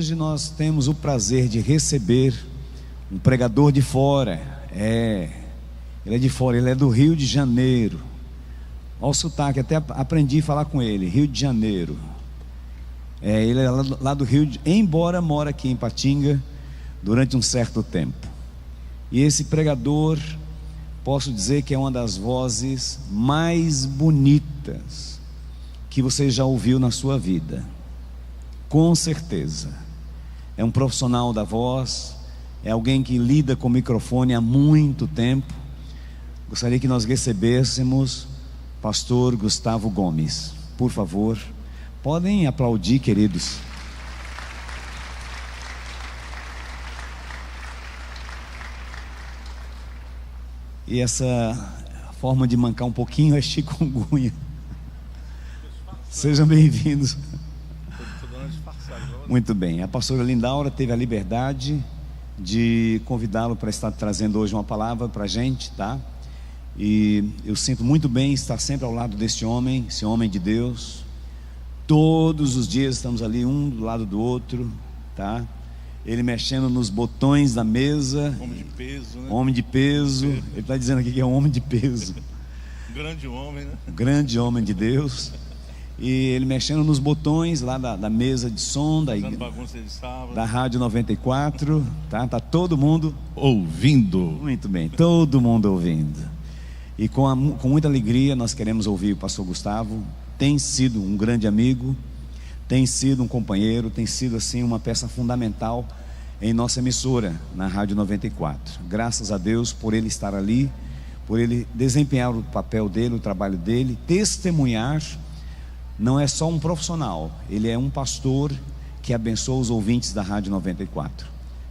hoje nós temos o prazer de receber um pregador de fora. Ele é de fora, ele é do Rio de Janeiro. Olha o sotaque, até aprendi a falar com ele, Rio de Janeiro. Ele é lá do Rio, embora mora aqui em Patinga durante um certo tempo. E esse pregador, posso dizer que é uma das vozes mais bonitas que você já ouviu na sua vida, com certeza. É um profissional da voz, é alguém que lida com o microfone há muito tempo. Gostaria que nós recebêssemos pastor Gustavo Gomes, por favor. Podem aplaudir, queridos. E essa forma de mancar um pouquinho é chikungunya. Sejam bem-vindos. Muito bem, a pastora Lindaura teve a liberdade de convidá-lo para estar trazendo hoje uma palavra para a gente, tá? E eu sinto muito bem estar sempre ao lado desse homem, esse homem de Deus. Todos os dias estamos ali um do lado do outro, tá? Ele mexendo nos botões da mesa. Homem de peso, né? Homem de peso. Ele está dizendo aqui que é um homem de peso. Grande homem, né? Grande homem de Deus. E ele mexendo nos botões lá da mesa de som bagunça de sábado. Da Rádio 94, tá? Tá todo mundo ouvindo. Muito bem, todo mundo ouvindo. E com muita alegria nós queremos ouvir o pastor Gustavo. Tem sido um grande amigo, tem sido um companheiro, tem sido assim uma peça fundamental em nossa emissora, na Rádio 94. Graças a Deus por ele estar ali, por ele desempenhar o papel dele, o trabalho dele, testemunhar. Não é só um profissional, ele é um pastor que abençoa os ouvintes da Rádio 94.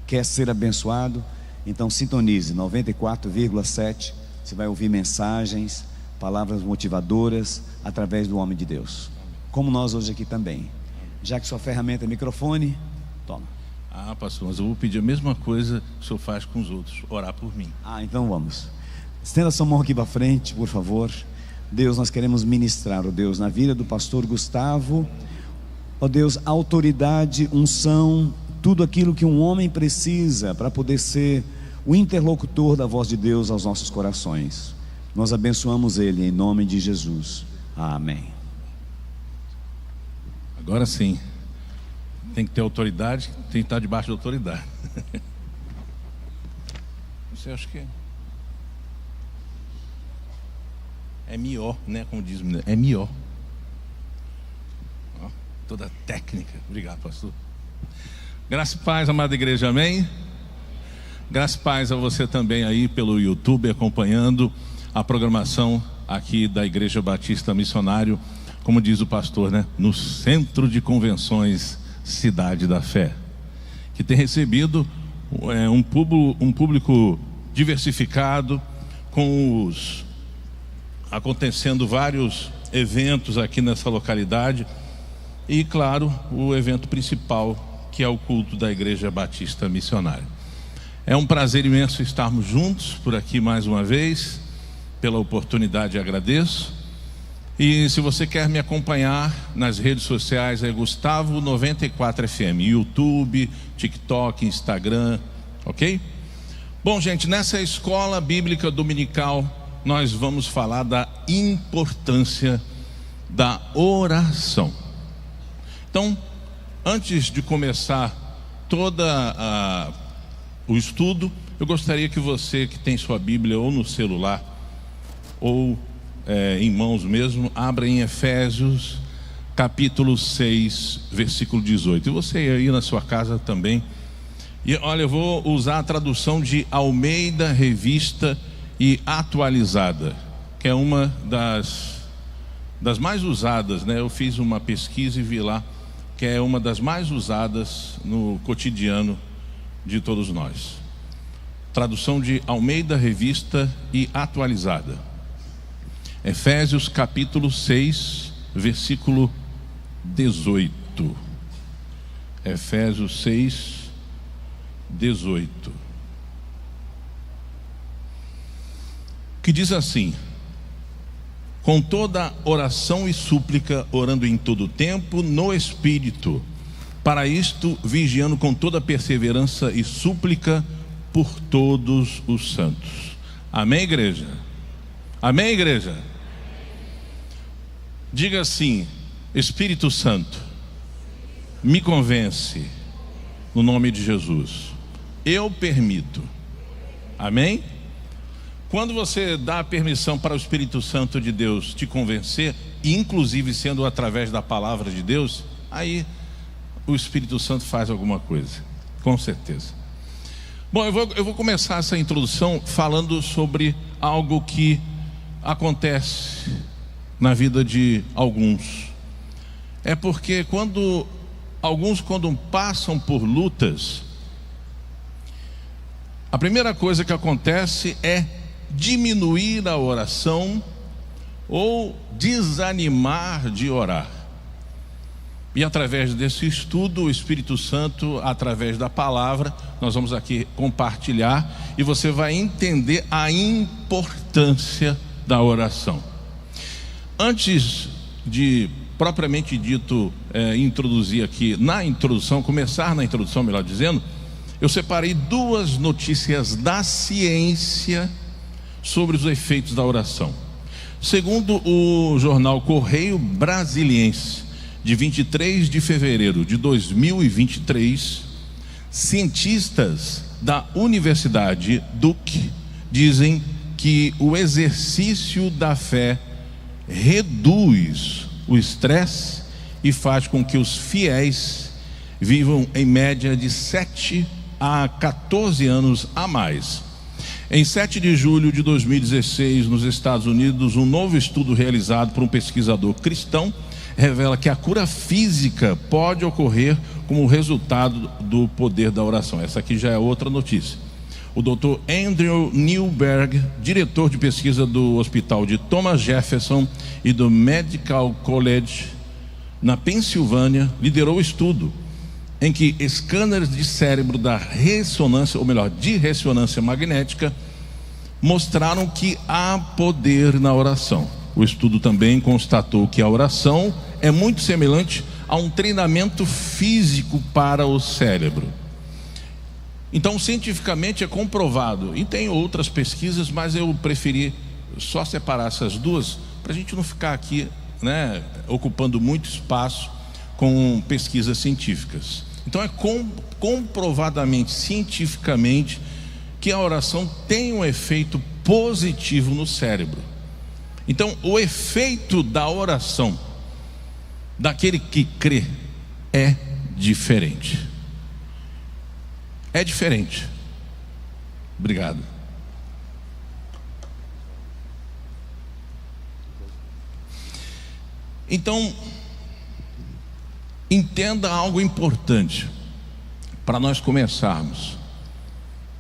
Quer ser abençoado? Então sintonize 94,7. Você vai ouvir mensagens, palavras motivadoras através do homem de Deus, como nós hoje aqui também. Já que sua ferramenta é microfone, toma. Pastor, mas eu vou pedir a mesma coisa que o senhor faz com os outros, orar por mim. Então vamos. Estenda sua mão aqui para frente, por favor. Deus, nós queremos ministrar, ó Deus, na vida do pastor Gustavo, ó Deus, autoridade, unção, tudo aquilo que um homem precisa para poder ser o interlocutor da voz de Deus aos nossos corações. Nós abençoamos ele em nome de Jesus. Amém. Agora sim, tem que ter autoridade, tem que estar debaixo da autoridade. Você acha que é melhor, né? Como diz o menino, é melhor. Toda a técnica. Obrigado, pastor. Graça e paz, amada igreja, amém? Graça e paz a você também aí pelo YouTube, acompanhando a programação aqui da Igreja Batista Missionário, como diz o pastor, né? No Centro de Convenções Cidade da Fé, que tem recebido um público diversificado, acontecendo vários eventos aqui nessa localidade, e claro, o evento principal, que é o culto da Igreja Batista Missionária. É um prazer imenso estarmos juntos por aqui mais uma vez. Pela oportunidade agradeço. E se você quer me acompanhar nas redes sociais, é Gustavo 94 FM, YouTube, TikTok, Instagram, ok? Bom, gente, nessa escola bíblica dominical nós vamos falar da importância da oração. Então, antes de começar o estudo, eu gostaria que você que tem sua Bíblia ou no celular ou em mãos mesmo, abra em Efésios capítulo 6, versículo 18. E você aí na sua casa também. E olha, eu vou usar a tradução de Almeida Revista e Atualizada, que é uma das mais usadas, né? Eu fiz uma pesquisa e vi lá que é uma das mais usadas no cotidiano de todos nós. Tradução de Almeida Revista e Atualizada. Efésios capítulo 6, versículo 18. Efésios 6, 18. Que diz assim: com toda oração e súplica, orando em todo tempo no Espírito, Para isto, vigiando com toda perseverança e súplica por todos os santos. Amém, igreja? Amém, igreja? Diga assim: Espírito Santo, me convence, no nome de Jesus. Eu permito. Amém? Quando você dá a permissão para o Espírito Santo de Deus te convencer, inclusive sendo através da palavra de Deus, aí o Espírito Santo faz alguma coisa, com certeza. Bom, eu vou começar essa introdução falando sobre algo que acontece na vida de alguns. É porque quando passam por lutas, a primeira coisa que acontece é diminuir a oração ou desanimar de orar. E através desse estudo, o Espírito Santo, através da palavra, nós vamos aqui compartilhar e você vai entender a importância da oração. Antes de propriamente dito introduzir aqui começar na introdução, melhor dizendo, eu separei duas notícias da ciência sobre os efeitos da oração. Segundo o jornal Correio Brasiliense, de 23 de fevereiro de 2023, cientistas da Universidade Duke dizem que o exercício da fé reduz o estresse e faz com que os fiéis vivam em média de 7 a 14 anos a mais. Em 7 de julho de 2016, nos Estados Unidos, um novo estudo realizado por um pesquisador cristão revela que a cura física pode ocorrer como resultado do poder da oração. Essa aqui já é outra notícia. O Dr. Andrew Newberg, diretor de pesquisa do Hospital de Thomas Jefferson e do Medical College na Pensilvânia, liderou o estudo em que scanners de cérebro de ressonância magnética mostraram que há poder na oração. O estudo também constatou que a oração é muito semelhante a um treinamento físico para o cérebro. Então, cientificamente é comprovado, e tem outras pesquisas, mas eu preferi só separar essas duas, para a gente não ficar aqui, ocupando muito espaço com pesquisas científicas. Então, é comprovadamente, cientificamente, que a oração tem um efeito positivo no cérebro. Então, o efeito da oração daquele que crê é diferente. É diferente. Obrigado. Então, entenda algo importante para nós começarmos.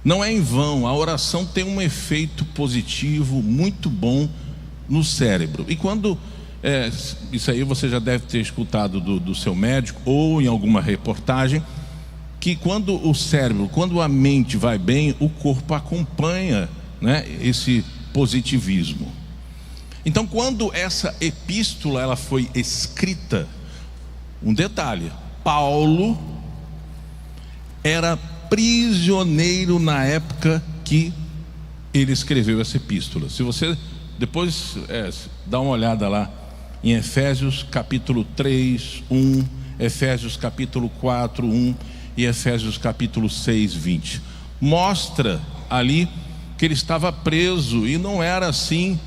Não é em vão, a oração tem um efeito positivo muito bom no cérebro. E quando isso aí você já deve ter escutado do seu médico ou em alguma reportagem, que quando o cérebro, quando a mente vai bem, o corpo acompanha, esse positivismo. Então, quando essa epístola ela foi escrita, um detalhe: Paulo era prisioneiro na época que ele escreveu essa epístola. Se você depois dá uma olhada lá em Efésios capítulo 3, 1, Efésios capítulo 4, 1 e Efésios capítulo 6, 20, mostra ali que ele estava preso e não era assim,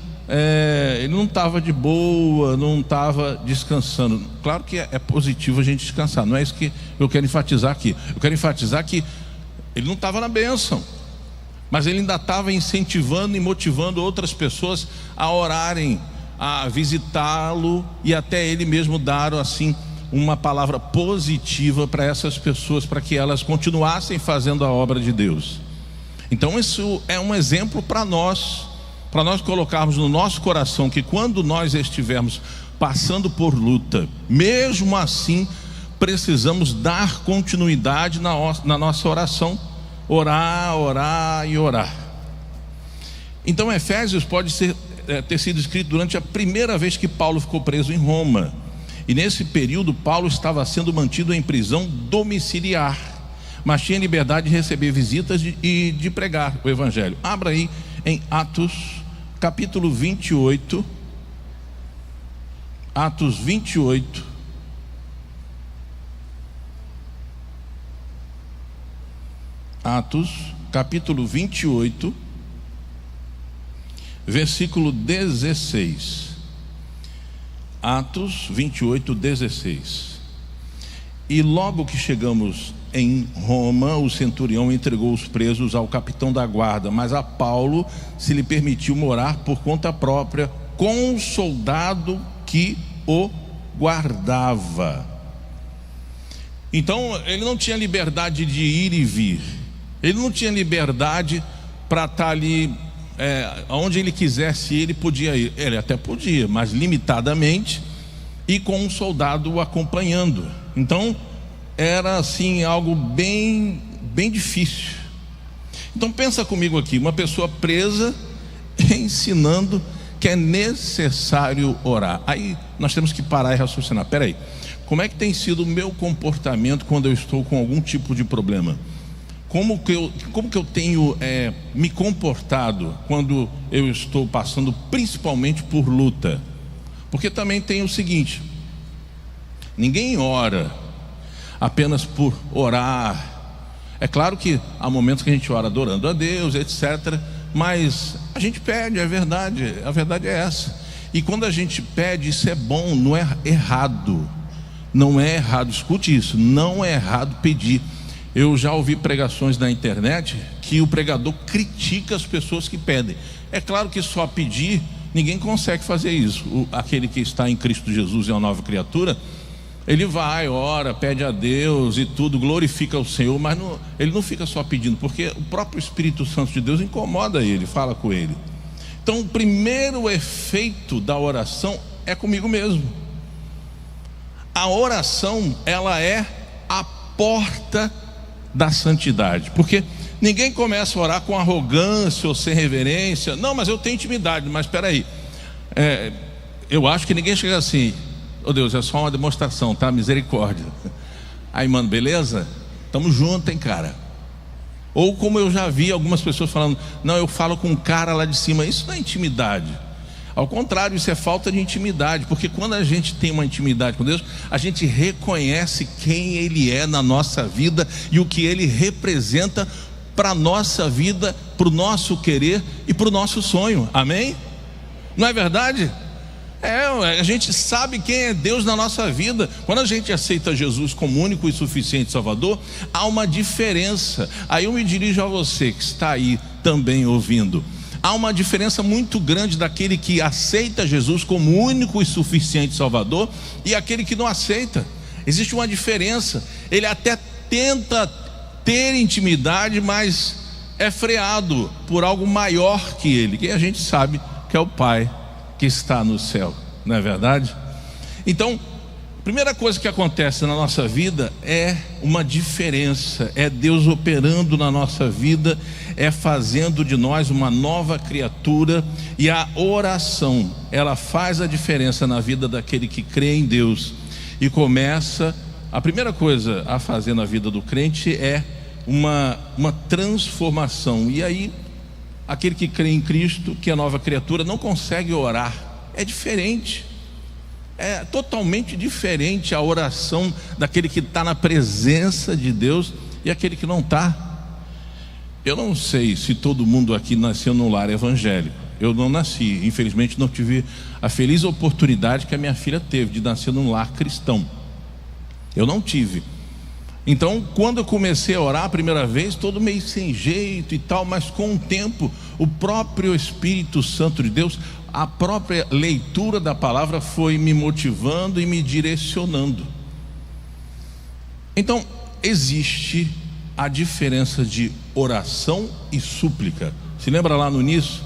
ele não estava de boa, não estava descansando. Claro que é positivo a gente descansar, não é isso que eu quero enfatizar aqui. Eu quero enfatizar que ele não estava na bênção, mas ele ainda estava incentivando e motivando outras pessoas a orarem, a visitá-lo e até ele mesmo dar assim uma palavra positiva para essas pessoas, para que elas continuassem fazendo a obra de Deus. Então isso é um exemplo para nós colocarmos no nosso coração que quando nós estivermos passando por luta, mesmo assim precisamos dar continuidade na nossa oração, orar e orar. Então Efésios pode ter sido escrito durante a primeira vez que Paulo ficou preso em Roma. E nesse período Paulo estava sendo mantido em prisão domiciliar, mas tinha liberdade de receber visitas e de pregar o evangelho. Abra aí em Atos capítulo 28. Atos 28. Atos capítulo 28, versículo 16. Atos 28, 16. E logo que chegamos em Roma, o centurião entregou os presos ao capitão da guarda, mas a Paulo se lhe permitiu morar por conta própria com o soldado que o guardava. Então ele não tinha liberdade de ir e vir, ele não tinha liberdade para estar ali onde ele quisesse, ele podia ir. Ele até podia, mas limitadamente, e com um soldado o acompanhando. Então era assim algo bem difícil. Então pensa comigo aqui, uma pessoa presa ensinando que é necessário orar. Aí nós temos que parar e raciocinar. Peraí, como é que tem sido o meu comportamento quando eu estou com algum tipo de problema? Como que eu tenho me comportado quando eu estou passando principalmente por luta? Porque também tem o seguinte: ninguém ora apenas por orar. É claro que há momentos que a gente ora adorando a Deus, etc. Mas a gente pede, é verdade, a verdade é essa. E quando a gente pede, isso é bom, não é errado. Não é errado, escute isso, não é errado pedir. Eu já ouvi pregações na internet que o pregador critica as pessoas que pedem. É claro que só pedir, ninguém consegue fazer isso. Aquele que está em Cristo Jesus é uma nova criatura, ele vai, ora, pede a Deus e tudo, glorifica o Senhor, mas ele não fica só pedindo, porque o próprio Espírito Santo de Deus incomoda ele, fala com ele. Então o primeiro efeito da oração é comigo mesmo. A oração, ela é a porta da santidade, porque ninguém começa a orar com arrogância ou sem reverência. Não, mas eu tenho intimidade. Mas espera aí, eu acho que ninguém chega assim: oh Deus, é só uma demonstração, tá? Misericórdia. Aí, mano, beleza? Tamo junto, hein, cara? Ou como eu já vi algumas pessoas falando: não, eu falo com um cara lá de cima. Isso não é intimidade. Ao contrário, isso é falta de intimidade. Porque quando a gente tem uma intimidade com Deus, a gente reconhece quem Ele é na nossa vida e o que Ele representa para a nossa vida, para o nosso querer e para o nosso sonho. Amém? Não é verdade? A gente sabe quem é Deus na nossa vida. Quando a gente aceita Jesus como único e suficiente Salvador, há uma diferença. Aí eu me dirijo a você que está aí também ouvindo. Há uma diferença muito grande daquele que aceita Jesus como único e suficiente Salvador e aquele que não aceita. Existe uma diferença. Ele até tenta ter intimidade, mas é freado por algo maior que ele, que a gente sabe que é o Pai que está no céu, não é verdade? Então, a primeira coisa que acontece na nossa vida é uma diferença, é Deus operando na nossa vida, é fazendo de nós uma nova criatura. E a oração, ela faz a diferença na vida daquele que crê em Deus e começa, a primeira coisa a fazer na vida do crente é uma transformação. E aí, aquele que crê em Cristo, que é nova criatura, não consegue orar, é diferente. É totalmente diferente a oração daquele que está na presença de Deus e aquele que não está. Eu não sei se todo mundo aqui nasceu num lar evangélico. Eu não nasci, infelizmente não tive a feliz oportunidade que a minha filha teve de nascer num lar cristão. Eu não tive. Então, quando eu comecei a orar a primeira vez, todo meio sem jeito e tal, mas com o tempo, o próprio Espírito Santo de Deus, a própria leitura da palavra foi me motivando e me direcionando. Então, existe a diferença de oração e súplica. Se lembra lá no início,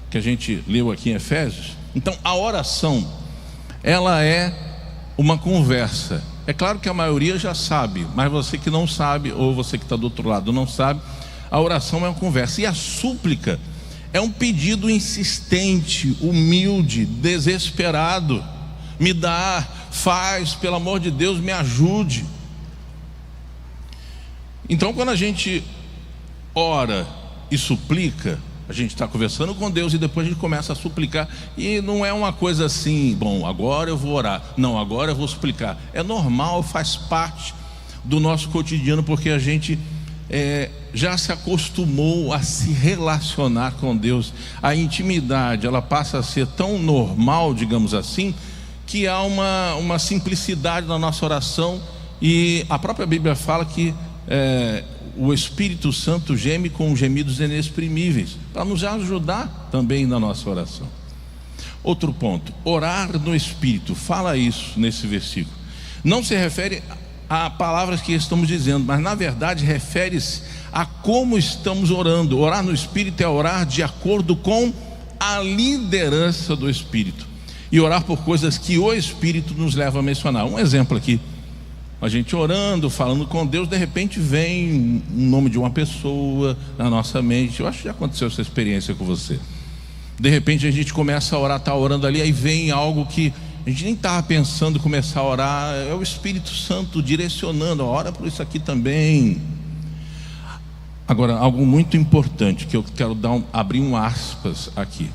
que a gente leu aqui em Efésios? Então, a oração, ela é uma conversa. É claro que a maioria já sabe, mas você que não sabe, ou você que está do outro lado não sabe, a oração é uma conversa. E a súplica é um pedido insistente, humilde, desesperado. me dá, faz, pelo amor de Deus, me ajude. Então, quando a gente ora e suplica, a gente está conversando com Deus e depois a gente começa a suplicar. E não é uma coisa assim, bom, agora eu vou orar, não, agora eu vou suplicar. É normal, faz parte do nosso cotidiano, porque a gente já se acostumou a se relacionar com Deus. A intimidade, ela passa a ser tão normal, digamos assim, que há uma simplicidade na nossa oração. E a própria Bíblia fala que o Espírito Santo geme com gemidos inexprimíveis, para nos ajudar também na nossa oração. Outro ponto, orar no Espírito, fala isso nesse versículo. Não se refere a palavras que estamos dizendo, mas na verdade refere-se a como estamos orando. Orar no Espírito é orar de acordo com a liderança do Espírito, e orar por coisas que o Espírito nos leva a mencionar. Um exemplo aqui: a gente orando, falando com Deus, de repente vem o nome de uma pessoa na nossa mente. Eu acho que já aconteceu essa experiência com você. De repente a gente começa a orar, está orando ali, aí vem algo que a gente nem estava pensando em começar a orar. É o Espírito Santo direcionando, ora por isso aqui também. Agora, algo muito importante que eu quero abrir um aspas aqui.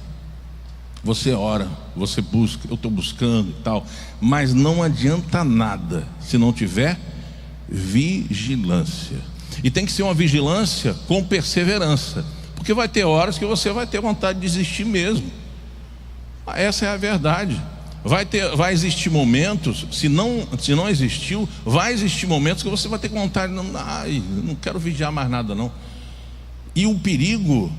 Você ora, você busca, eu estou buscando e tal, mas não adianta nada se não tiver vigilância. E tem que ser uma vigilância com perseverança, porque vai ter horas que você vai ter vontade de desistir mesmo. Essa é a verdade. Vai existir momentos, se não existiu, vai existir momentos que você vai ter vontade, não quero vigiar mais nada não. E o perigo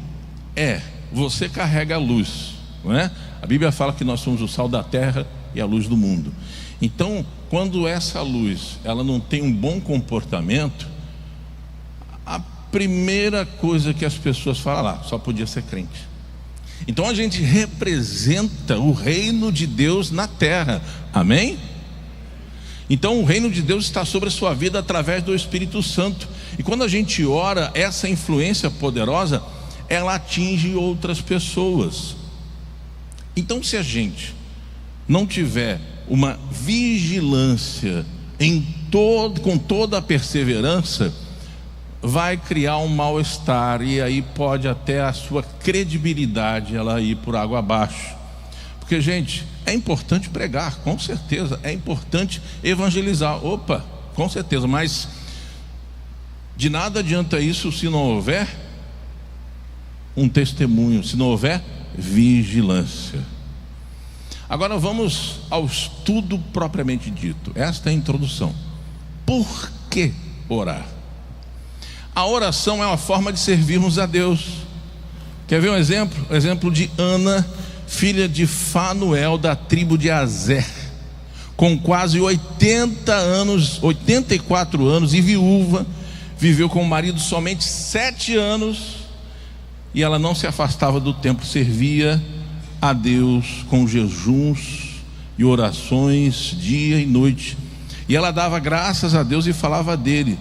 você carrega a luz, não é? A Bíblia fala que nós somos o sal da terra e a luz do mundo. Então, quando essa luz ela não tem um bom comportamento, a primeira coisa que as pessoas falam só podia ser crente. Então a gente representa o reino de Deus na terra, amém? Então o reino de Deus está sobre a sua vida através do Espírito Santo. E quando a gente ora, essa influência poderosa, ela atinge outras pessoas. Então, se a gente não tiver uma vigilância com toda a perseverança, vai criar um mal-estar, e aí pode até a sua credibilidade ela ir por água abaixo. Porque, gente, é importante pregar, com certeza, é importante evangelizar, com certeza, mas de nada adianta isso se não houver um testemunho, se não houver vigilância. Agora vamos ao estudo propriamente dito. Esta é a introdução. Por que orar? A oração é uma forma de servirmos a Deus. Quer ver um exemplo? O exemplo de Ana, filha de Fanuel, da tribo de Azer, com quase 84 anos e viúva, viveu com o marido somente 7 anos, e ela não se afastava do templo, servia a Deus com jejuns e orações dia e noite, e ela dava graças a Deus e falava dele.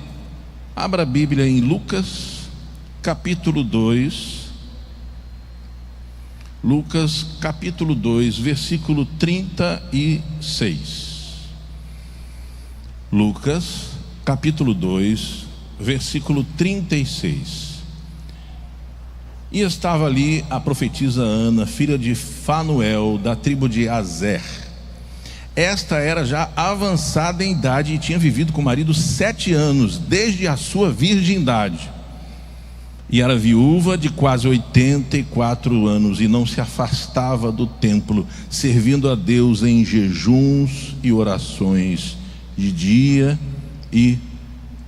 Abra a Bíblia em Lucas capítulo 2, Lucas capítulo 2, versículo 36. Lucas capítulo 2, versículo 36. E estava ali a profetisa Ana, filha de Fanuel, da tribo de Azer. Esta era já avançada em idade e tinha vivido com o marido 7 anos, desde a sua virgindade. E era viúva de quase 84 anos e não se afastava do templo, servindo a Deus em jejuns e orações de dia e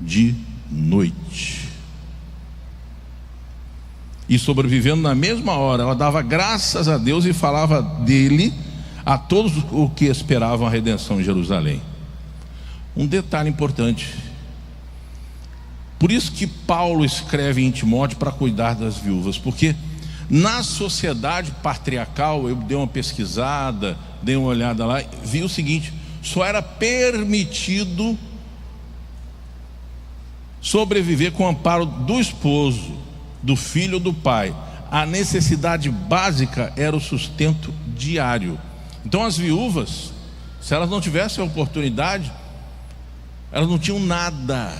de noite. E sobrevivendo na mesma hora, ela dava graças a Deus e falava dele a todos os que esperavam a redenção em Jerusalém. Um detalhe importante: por isso que Paulo escreve em Timóteo para cuidar das viúvas, porque na sociedade patriarcal, eu dei uma pesquisada, dei uma olhada lá, vi o seguinte: só era permitido sobreviver com o amparo do esposo, do filho ou do pai. A necessidade básica era o sustento diário. Então as viúvas Se elas não tivessem a oportunidade, elas não tinham nada,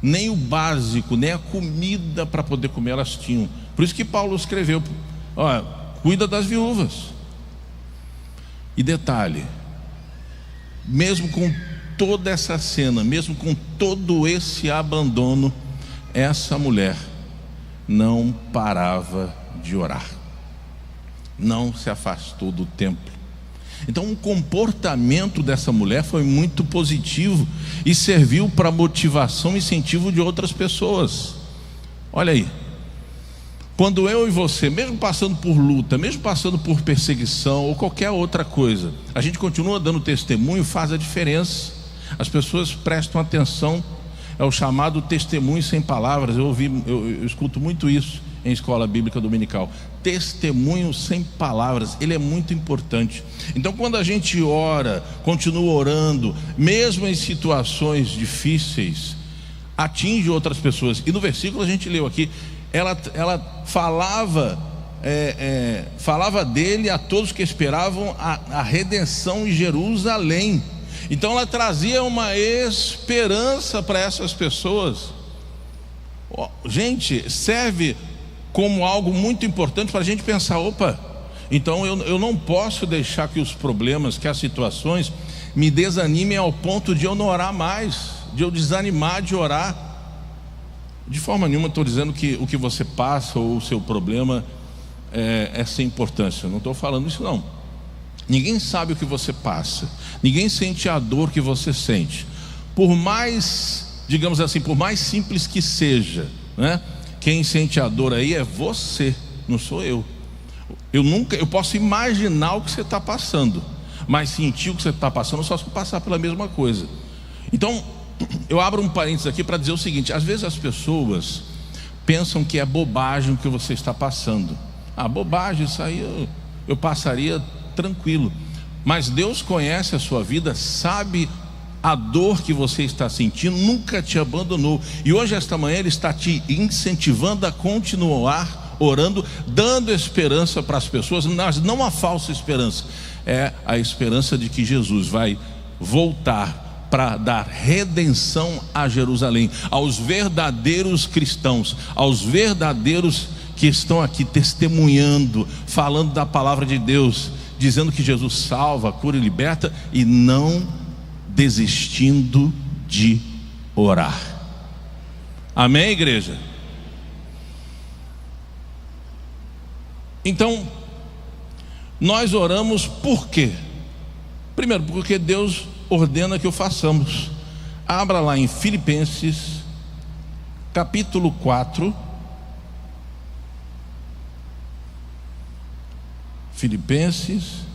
nem o básico, nem a comida para poder comer elas tinham. Por isso que Paulo escreveu: ó, cuida das viúvas. E detalhe, mesmo com toda essa cena, mesmo com todo esse abandono, essa mulher não parava de orar, não se afastou do templo. Então o comportamento dessa mulher foi muito positivo e serviu para motivação e incentivo de outras pessoas. Olha aí, quando eu e você, mesmo passando por luta, mesmo passando por perseguição ou qualquer outra coisa, a gente continua dando testemunho, faz a diferença. As pessoas prestam atenção. É o chamado testemunho sem palavras. Eu escuto muito isso em escola bíblica dominical. Testemunho sem palavras, ele é muito importante. Então, quando a gente ora, continua orando, mesmo em situações difíceis, atinge outras pessoas. E no versículo a gente leu aqui, ela falava dele a todos que esperavam a redenção em Jerusalém. Então ela trazia uma esperança para essas pessoas. Gente, serve como algo muito importante para a gente pensar: opa, então eu não posso deixar que os problemas, que as situações me desanimem ao ponto de eu não orar mais, de eu desanimar de orar. De forma nenhuma estou dizendo que o que você passa ou o seu problema é sem importância. Não estou falando isso não. Ninguém sabe o que você passa, ninguém sente a dor que você sente. Por mais, digamos assim, por mais simples que seja, né? Quem sente a dor aí é você, não sou eu. Eu posso imaginar o que você está passando, mas sentir o que você está passando só se passar pela mesma coisa. Então, eu abro um parênteses aqui para dizer o seguinte: às vezes as pessoas pensam que é bobagem o que você está passando. Bobagem, isso aí eu passaria tranquilo. Mas Deus conhece a sua vida, sabe a dor que você está sentindo, nunca te abandonou. E hoje, esta manhã, Ele está te incentivando a continuar orando, dando esperança para as pessoas, mas não a falsa esperança, é a esperança de que Jesus vai voltar para dar redenção a Jerusalém, aos verdadeiros cristãos, aos verdadeiros que estão aqui testemunhando, falando da palavra de Deus, dizendo que Jesus salva, cura e liberta, e não desistindo de orar. Amém, igreja? Então, nós oramos por quê? Primeiro, porque Deus ordena que o façamos. Abra lá em Filipenses, capítulo 4. Filipenses,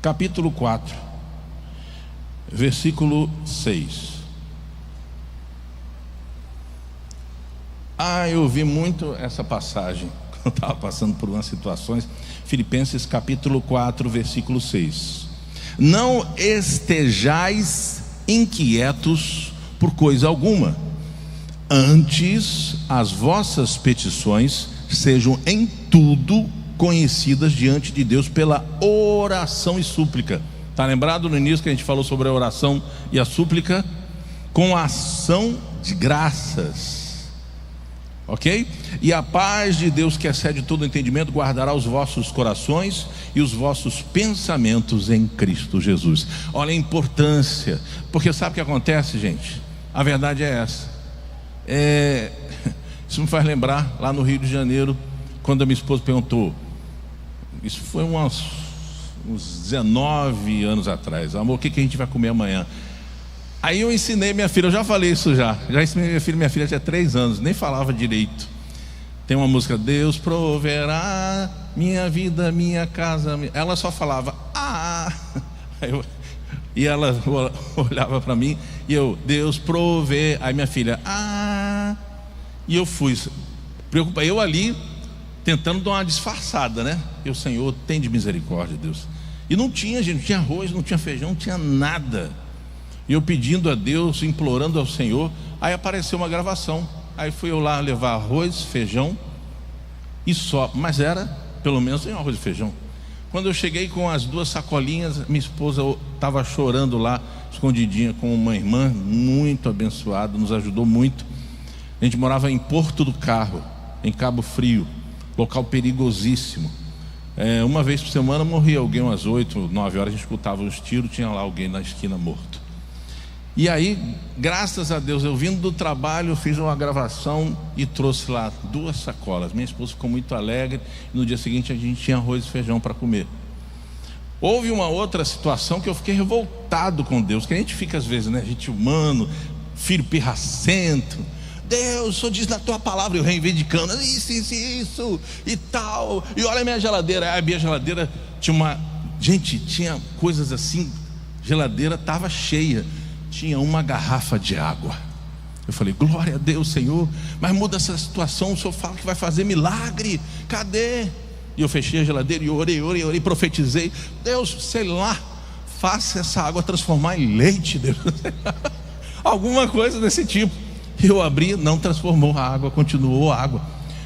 capítulo 4, versículo 6. Eu vi muito essa passagem quando eu estava passando por umas situações. Filipenses capítulo 4, versículo 6. Não estejais inquietos por coisa alguma, antes as vossas petições sejam em tudo conhecidas diante de Deus pela oração e súplica. Está lembrado no início que a gente falou sobre a oração e a súplica? Com a ação de graças, ok? E a paz de Deus, que excede todo entendimento, guardará os vossos corações e os vossos pensamentos em Cristo Jesus. Olha a importância, porque sabe o que acontece, gente? A verdade é essa. Isso me faz lembrar lá no Rio de Janeiro, quando a minha esposa perguntou, isso foi uns 19 anos atrás: amor, o que a gente vai comer amanhã? Aí eu ensinei minha filha, eu já falei isso já ensinei minha filha tinha 3 anos, nem falava direito. Tem uma música: Deus proverá minha vida, minha casa. Ela só falava e ela olhava para mim e eu: Deus provê. Aí minha filha: e eu fui preocupado, eu ali tentando dar uma disfarçada, né? O Senhor, tem de misericórdia, Deus. E não tinha, gente, não tinha arroz, não tinha feijão, não tinha nada. E eu pedindo a Deus, implorando ao Senhor. Aí apareceu uma gravação. Aí fui eu lá levar arroz, feijão e só. Mas era, pelo menos, tem arroz e feijão. Quando eu cheguei com as 2 sacolinhas, minha esposa estava chorando lá, escondidinha, com uma irmã muito abençoada, nos ajudou muito. A gente morava em Porto do Carro, em Cabo Frio, local perigosíssimo. Uma vez por semana morria alguém, umas 8, 9 horas, a gente escutava uns tiros, tinha lá alguém na esquina morto. E aí, graças a Deus, eu vindo do trabalho, eu fiz uma gravação e trouxe lá 2 sacolas. Minha esposa ficou muito alegre. No dia seguinte a gente tinha arroz e feijão para comer. Houve uma outra situação que eu fiquei revoltado com Deus, que a gente fica às vezes, né? A gente humano, filho pirracento. Deus, só diz na tua palavra, eu reivindicando isso e tal. E olha a minha geladeira. A minha geladeira tinha coisas assim. Geladeira estava cheia. Tinha uma garrafa de água. Eu falei, glória a Deus, Senhor, mas muda essa situação. O Senhor fala que vai fazer milagre, cadê? E eu fechei a geladeira e orei, profetizei. Deus, sei lá, faça essa água transformar em leite, Deus. Alguma coisa desse tipo. Eu abri, não transformou a água, continuou a água.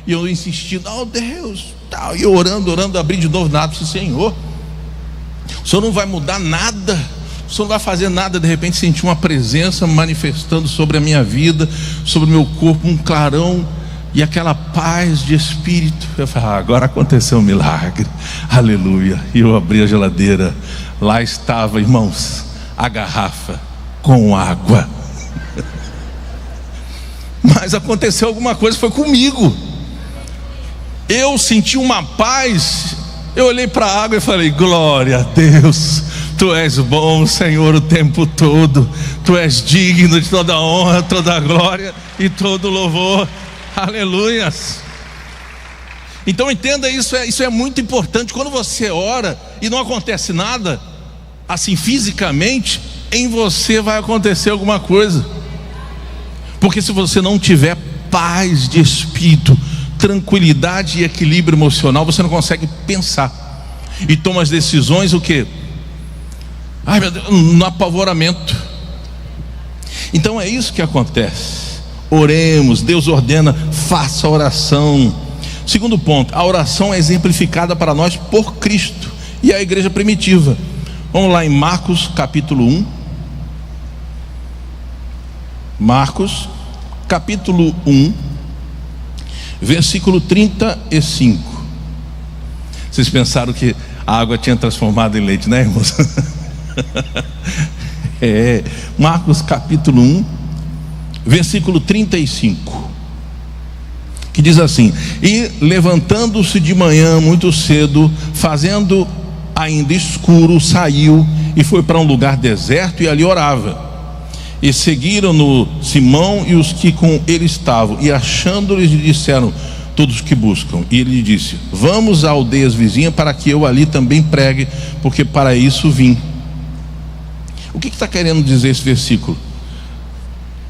E eu insistindo, oh Deus, tal. E eu orando, abri de novo nada. Senhor, o Senhor não vai mudar nada, o Senhor não vai fazer nada. De repente senti uma presença manifestando sobre a minha vida, sobre o meu corpo, um clarão e aquela paz de espírito. Eu falei, agora aconteceu um milagre, aleluia. E eu abri a geladeira, lá estava, irmãos, a garrafa com água. Mas aconteceu alguma coisa, foi comigo. Eu senti uma paz. Eu olhei para a água e falei, glória a Deus, Tu és bom, Senhor, o tempo todo. Tu és digno de toda honra, toda glória e todo louvor. Aleluias. Então entenda, isso é muito importante. Quando você ora e não acontece nada, assim fisicamente, em você vai acontecer alguma coisa. Porque se você não tiver paz de espírito, tranquilidade e equilíbrio emocional, você não consegue pensar e toma as decisões o quê? Ai meu Deus, no apavoramento. Então é isso que acontece. Oremos, Deus ordena, faça a oração. Segundo ponto, a oração é exemplificada para nós por Cristo e a igreja primitiva. Vamos lá em Marcos capítulo 1. Marcos capítulo 1, versículo 35. Vocês pensaram que a água tinha transformado em leite, né, irmãos? Marcos capítulo 1, versículo 35, que diz assim: e levantando-se de manhã muito cedo, fazendo ainda escuro, saiu e foi para um lugar deserto e ali orava. E seguiram-no Simão e os que com ele estavam, e achando-lhes lhe disseram todos que buscam. E ele lhe disse: vamos a aldeias vizinhas para que eu ali também pregue, porque para isso vim. O que está querendo dizer esse versículo?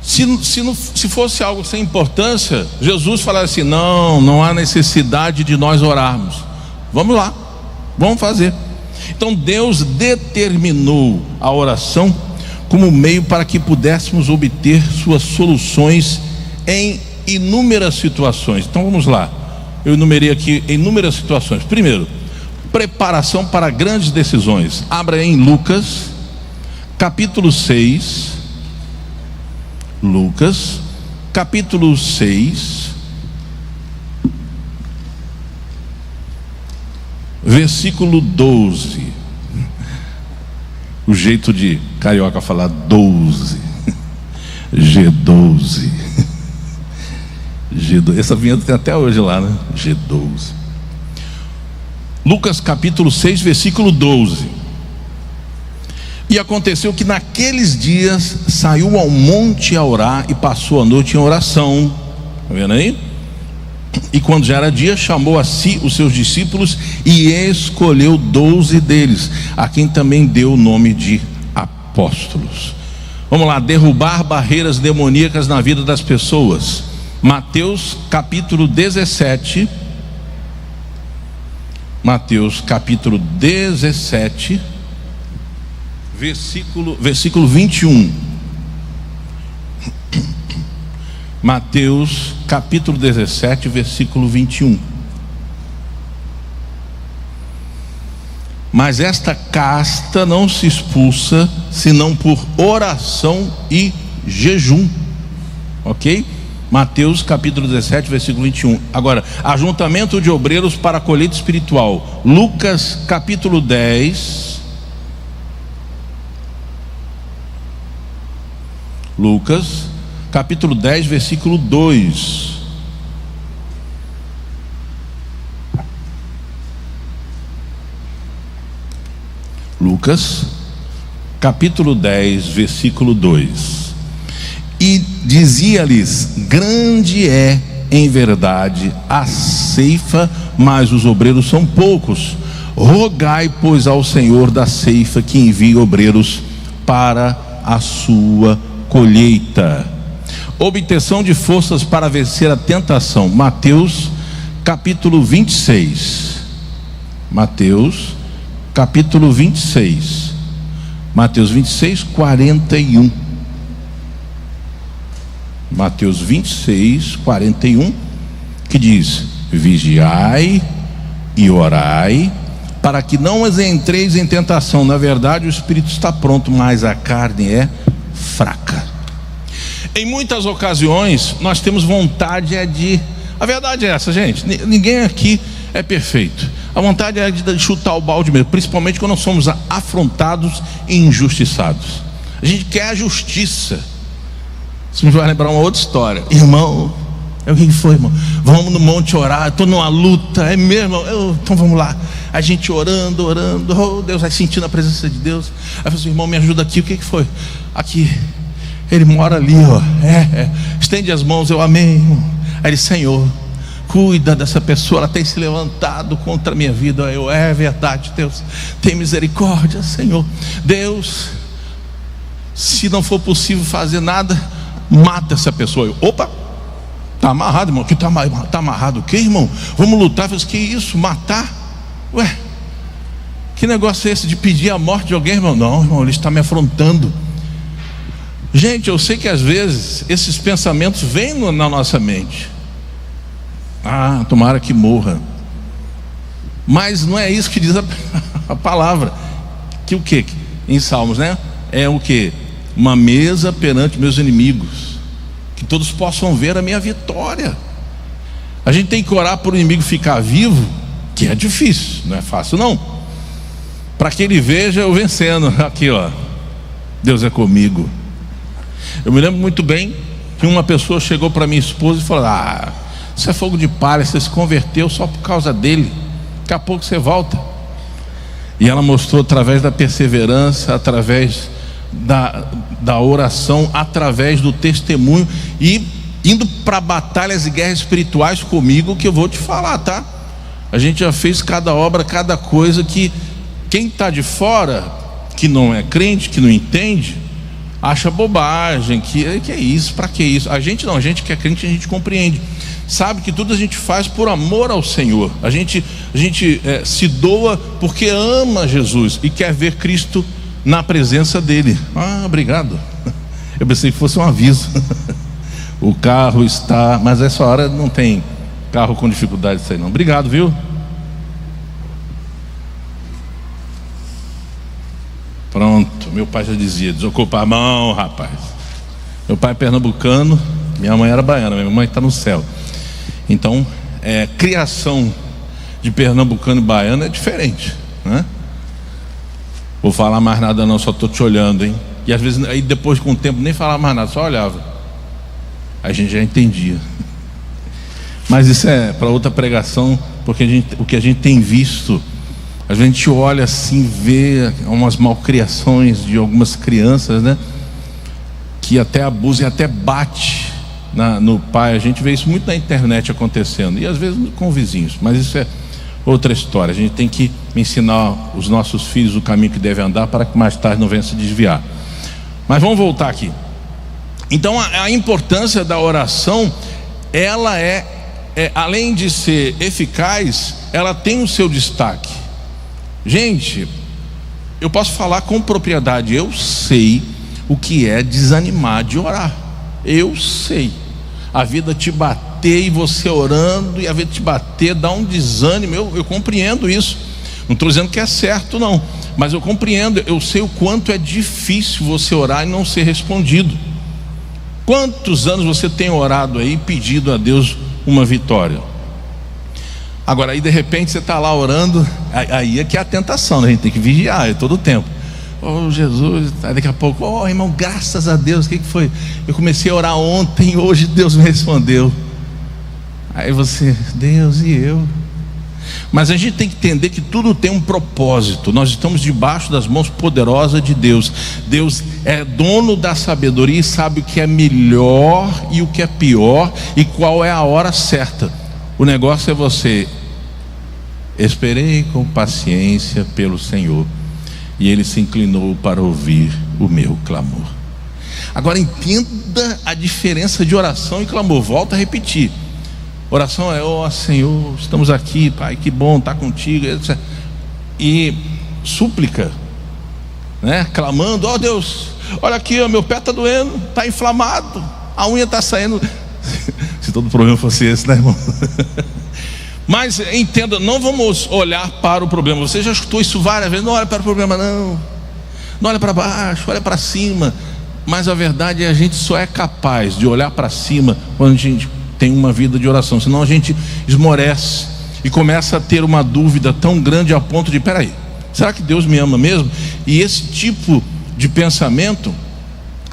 Se fosse algo sem importância, Jesus falaria assim: não há necessidade de nós orarmos. Vamos lá, vamos fazer. Então Deus determinou a oração como meio para que pudéssemos obter suas soluções em inúmeras situações. Então vamos lá, eu enumerei aqui inúmeras situações. Primeiro, preparação para grandes decisões. Abra em Lucas capítulo 6. Lucas capítulo 6, versículo 12. O jeito de carioca falar 12. G12. G12. Essa vinheta tem até hoje lá, né? G12. Lucas capítulo 6, versículo 12. E aconteceu que naqueles dias saiu ao monte a orar e passou a noite em oração. Está vendo aí? E quando já era dia, chamou a si os seus discípulos e escolheu 12 deles, a quem também deu o nome de apóstolos. Vamos lá, derrubar barreiras demoníacas na vida das pessoas. Mateus capítulo 17. Mateus capítulo 17, versículo 21. Mateus capítulo 17, versículo 21. Mas esta casta não se expulsa senão por oração e jejum. Ok? Mateus capítulo 17, versículo 21. Agora, ajuntamento de obreiros para a colheita espiritual. Lucas capítulo 10. Lucas capítulo 10, versículo 2. Lucas capítulo 10, versículo 2. E dizia-lhes: grande é em verdade a ceifa, mas os obreiros são poucos. Rogai, pois, ao Senhor da ceifa que envie obreiros para a sua colheita. Obtenção de forças para vencer a tentação. Mateus capítulo 26. Mateus capítulo 26. Mateus 26, 41. Mateus 26, 41, que diz: vigiai e orai, para que não entreis em tentação. Na verdade, o espírito está pronto, mas a carne é fraca. Em muitas ocasiões, nós temos vontade de... A verdade é essa, gente, ninguém aqui é perfeito. A vontade é de chutar o balde mesmo, principalmente quando somos afrontados e injustiçados. A gente quer a justiça. Isso me vai lembrar uma outra história. Irmão, o que foi, irmão? Vamos no monte orar, estou numa luta. É mesmo? Então vamos lá. A gente orando, oh Deus, vai sentindo a presença de Deus. Aí eu falei assim: irmão, me ajuda aqui. O que foi? Aqui, ele mora ali, ó. Estende as mãos. Eu: amém, irmão. Aí ele: Senhor, cuida dessa pessoa, ela tem se levantado contra a minha vida. Eu: é verdade, Deus, tem misericórdia, Senhor. Deus, se não for possível fazer nada, mata essa pessoa. Eu: opa, tá amarrado, irmão. Que tá amarrado o quê, irmão? Vamos lutar. Eu falei: que isso, matar? Ué, que negócio é esse de pedir a morte de alguém, irmão? Não, irmão, ele está me afrontando. Gente, eu sei que às vezes esses pensamentos vêm na nossa mente. Ah, tomara que morra. Mas não é isso que diz a palavra. Que o que? Em Salmos, né? É o que? Uma mesa perante meus inimigos, que todos possam ver a minha vitória. A gente tem que orar para o inimigo ficar vivo, que é difícil, não é fácil não, para que ele veja eu vencendo. Aqui, ó, Deus é comigo. Eu me lembro muito bem que uma pessoa chegou para minha esposa e falou: ah, isso é fogo de palha, você se converteu só por causa dele, daqui a pouco você volta. E ela mostrou através da perseverança, através da oração, através do testemunho, e indo para batalhas e guerras espirituais comigo, que eu vou te falar, tá? A gente já fez cada obra, cada coisa que quem está de fora, que não é crente, que não entende, acha bobagem, que é isso, para que isso? A gente não, a gente que é crente, a gente compreende, sabe que tudo a gente faz por amor ao Senhor. A gente se doa porque ama Jesus e quer ver Cristo na presença dele. Ah, obrigado. Eu pensei que fosse um aviso. O carro está, mas essa hora não tem carro com dificuldade disso aí não. Obrigado, viu? Pronto, meu pai já dizia: desocupa a mão, rapaz. Meu pai é pernambucano, minha mãe era baiana, minha mãe está no céu. Então, criação de pernambucano e baiano é diferente, né? Vou falar mais nada não, só estou te olhando, hein? E às vezes, aí depois com o tempo, nem falava mais nada, só olhava. Aí a gente já entendia. Mas isso é para outra pregação, porque o que a gente tem visto, a gente olha assim, vê umas malcriações de algumas crianças, né? Que até abusam e até bate no pai. A gente vê isso muito na internet acontecendo, e às vezes com vizinhos, mas isso é outra história. A gente tem que ensinar os nossos filhos o caminho que devem andar, para que mais tarde não venham se desviar. Mas vamos voltar aqui. Então a importância da oração, ela além de ser eficaz, ela tem o seu destaque. Gente, eu posso falar com propriedade, eu sei o que é desanimar de orar. Eu sei. A vida te bater e você orando, e a vida te bater dá um desânimo. Eu compreendo isso, Não estou dizendo que é certo, não, mas eu compreendo, eu sei o quanto é difícil você orar e não ser respondido. Quantos anos você tem orado aí, pedido a Deus uma vitória? Agora aí de repente você está lá orando, aí é que é a tentação, né? A gente tem que vigiar todo o tempo. Oh Jesus, aí daqui a pouco, oh irmão, graças a Deus, o que foi? Eu comecei a orar ontem, hoje Deus me respondeu. Aí você, Deus e eu. Mas a gente tem que entender que tudo tem um propósito. Nós estamos debaixo das mãos poderosas de Deus. Deus é dono da sabedoria e sabe o que é melhor e o que é pior e qual é a hora certa. O negócio é você: esperei com paciência pelo Senhor, e Ele se inclinou para ouvir o meu clamor. Agora entenda a diferença de oração e clamor. Volto a repetir. Oração é: ó Senhor, estamos aqui, Pai, que bom estar contigo, etc. E súplica, né? Clamando: ó Deus, olha aqui, ó, meu pé está doendo, está inflamado, a unha está saindo. Se todo problema fosse esse, né, irmão? Mas entenda, não vamos olhar para o problema. Você já escutou isso várias vezes: não olha para o problema, não olha para baixo, olha para cima. Mas a verdade é, a gente só é capaz de olhar para cima quando a gente tem uma vida de oração, senão a gente esmorece e começa a ter uma dúvida tão grande a ponto de: peraí, será que Deus me ama mesmo? E esse tipo de pensamento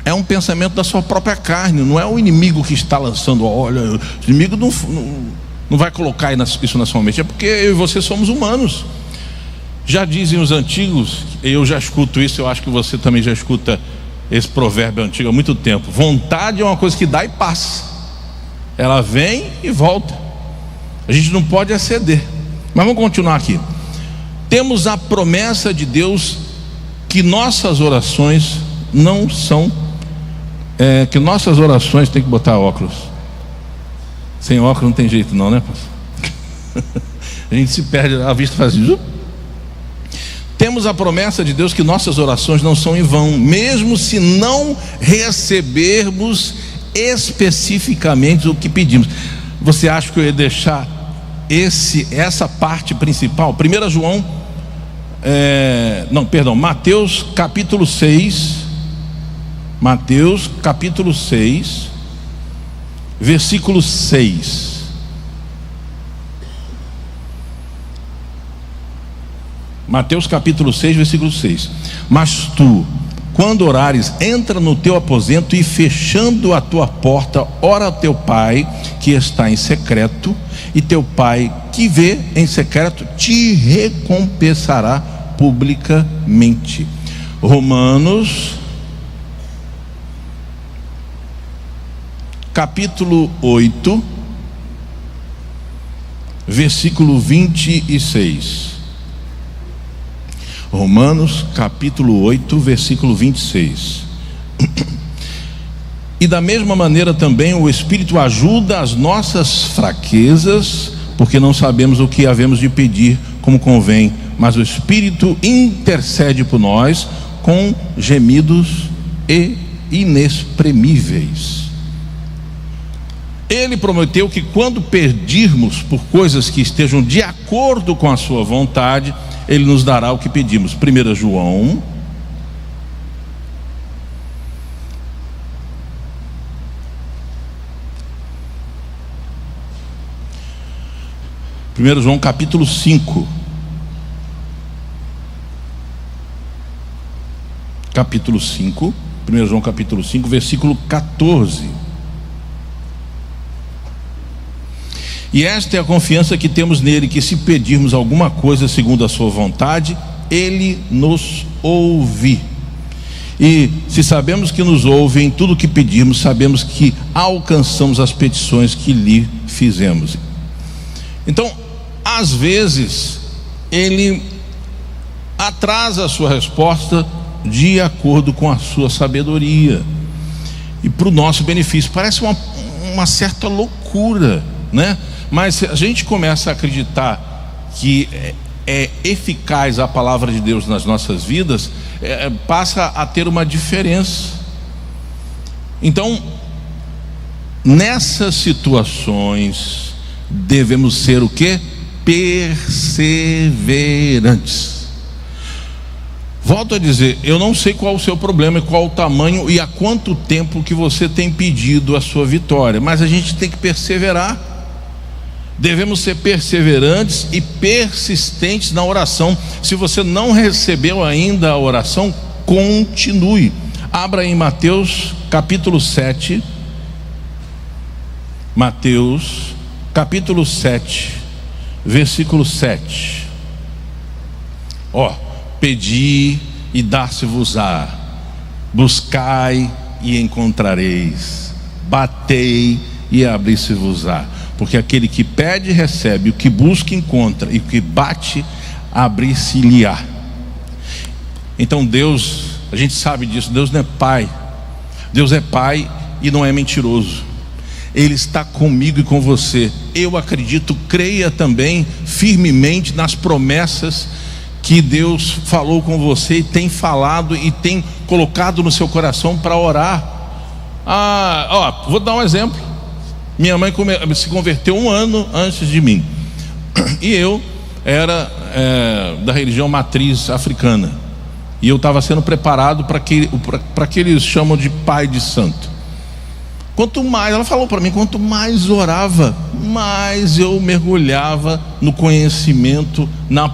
é um pensamento da sua própria carne, não é o inimigo que está lançando. Olha, o inimigo não vai colocar isso na sua mente, é porque eu e você somos humanos. Já dizem os antigos, eu já escuto isso, eu acho que você também já escuta esse provérbio antigo há muito tempo: vontade é uma coisa que dá e passa, ela vem e volta, a gente não pode exceder. Mas vamos continuar aqui. Temos a promessa de Deus que nossas orações não são que nossas orações, tem que botar óculos, sem óculos não tem jeito não, né? A gente se perde, a vista faz isso. Temos a promessa de Deus que nossas orações não são em vão, mesmo se não recebermos especificamente o que pedimos. Você acha que eu ia deixar essa parte principal? 1 João Mateus capítulo 6, Mateus capítulo 6, versículo 6. Mateus capítulo 6, versículo 6. Mas tu, quando orares, entra no teu aposento e, fechando a tua porta, ora ao teu pai que está em secreto, e teu pai que vê em secreto te recompensará publicamente. Romanos capítulo 8, versículo 26. Romanos capítulo 8, versículo 26. E da mesma maneira também o Espírito ajuda as nossas fraquezas, porque não sabemos o que havemos de pedir como convém, mas o Espírito intercede por nós com gemidos inexprimíveis. Ele prometeu que quando pedirmos por coisas que estejam de acordo com a sua vontade, Ele nos dará o que pedimos. 1 João capítulo 5. Capítulo 5, 1 João capítulo 5, versículo 14. E esta é a confiança que temos nele, que se pedirmos alguma coisa segundo a sua vontade, Ele nos ouve. E se sabemos que nos ouve em tudo o que pedimos, sabemos que alcançamos as petições que lhe fizemos. Então, às vezes, Ele atrasa a sua resposta de acordo com a sua sabedoria e para o nosso benefício. Parece uma certa loucura, né? Mas se a gente começa a acreditar que é eficaz a palavra de Deus nas nossas vidas, passa a ter uma diferença. Então, nessas situações, devemos ser o quê? perseverantes. Volto a dizer, eu não sei qual o seu problema, qual o tamanho e há quanto tempo que você tem pedido a sua vitória, mas a gente tem que perseverar. Devemos ser perseverantes e persistentes na oração. Se você não recebeu ainda a oração, continue. Abra em Mateus capítulo 7. Mateus capítulo 7, versículo 7. Pedi e dar-se-vos-á, buscai e encontrareis, batei e abrir-se-vos-á. Porque aquele que pede recebe, o que busca encontra, e o que bate abrir-se-lhe-á. Então Deus, a gente sabe disso, Deus não é pai. Deus é pai e não é mentiroso. Ele está comigo e com você. Eu acredito, creia também firmemente nas promessas que Deus falou com você e tem falado e tem colocado no seu coração para orar. Vou dar um exemplo. Minha mãe se converteu 1 ano antes de mim, e eu era da religião matriz africana, e eu estava sendo preparado para que eles chamam de pai de santo. Quanto mais, ela falou para mim, quanto mais orava, mais eu mergulhava no conhecimento, na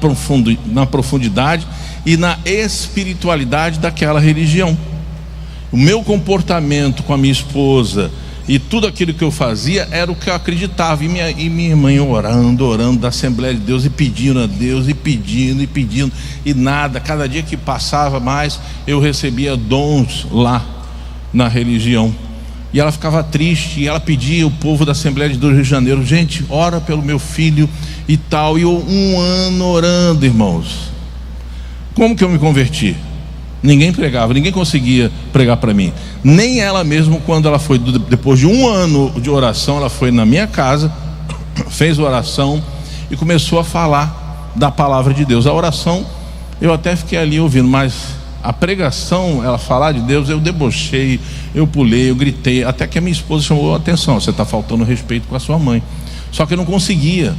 profundidade e na espiritualidade daquela religião. O meu comportamento com a minha esposa e tudo aquilo que eu fazia era o que eu acreditava. E minha mãe orando da Assembleia de Deus, e pedindo a Deus, e pedindo, e nada. Cada dia que passava mais, eu recebia dons lá na religião. E ela ficava triste, e ela pedia, o povo da Assembleia de Deus do Rio de Janeiro, gente, ora pelo meu filho e tal. E eu 1 ano orando, irmãos. Como que eu me converti? Ninguém pregava, ninguém conseguia pregar para mim. Nem ela mesma, quando ela foi, depois de 1 ano de oração, ela foi na minha casa, fez oração e começou a falar da palavra de Deus. A oração, eu até fiquei ali ouvindo, mas a pregação, ela falar de Deus, eu debochei, eu pulei, eu gritei, até que a minha esposa chamou a atenção: você está faltando respeito com a sua mãe. Só que eu não conseguia.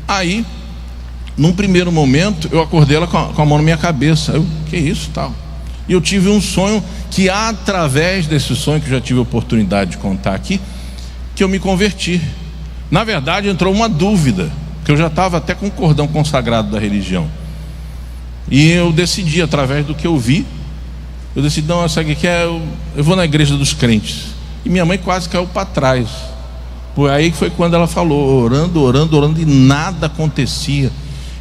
Aí, num primeiro momento, eu acordei ela com a mão na minha cabeça. Que isso, tal? E eu tive um sonho que, através desse sonho, que eu já tive a oportunidade de contar aqui, que eu me converti. Na verdade, entrou uma dúvida, que eu já estava até com o cordão consagrado da religião. E eu decidi, através do que eu vi, eu decidi, não, sabe o que é? Eu vou na igreja dos crentes. E minha mãe quase caiu para trás. Por aí que foi quando ela falou, orando, e nada acontecia.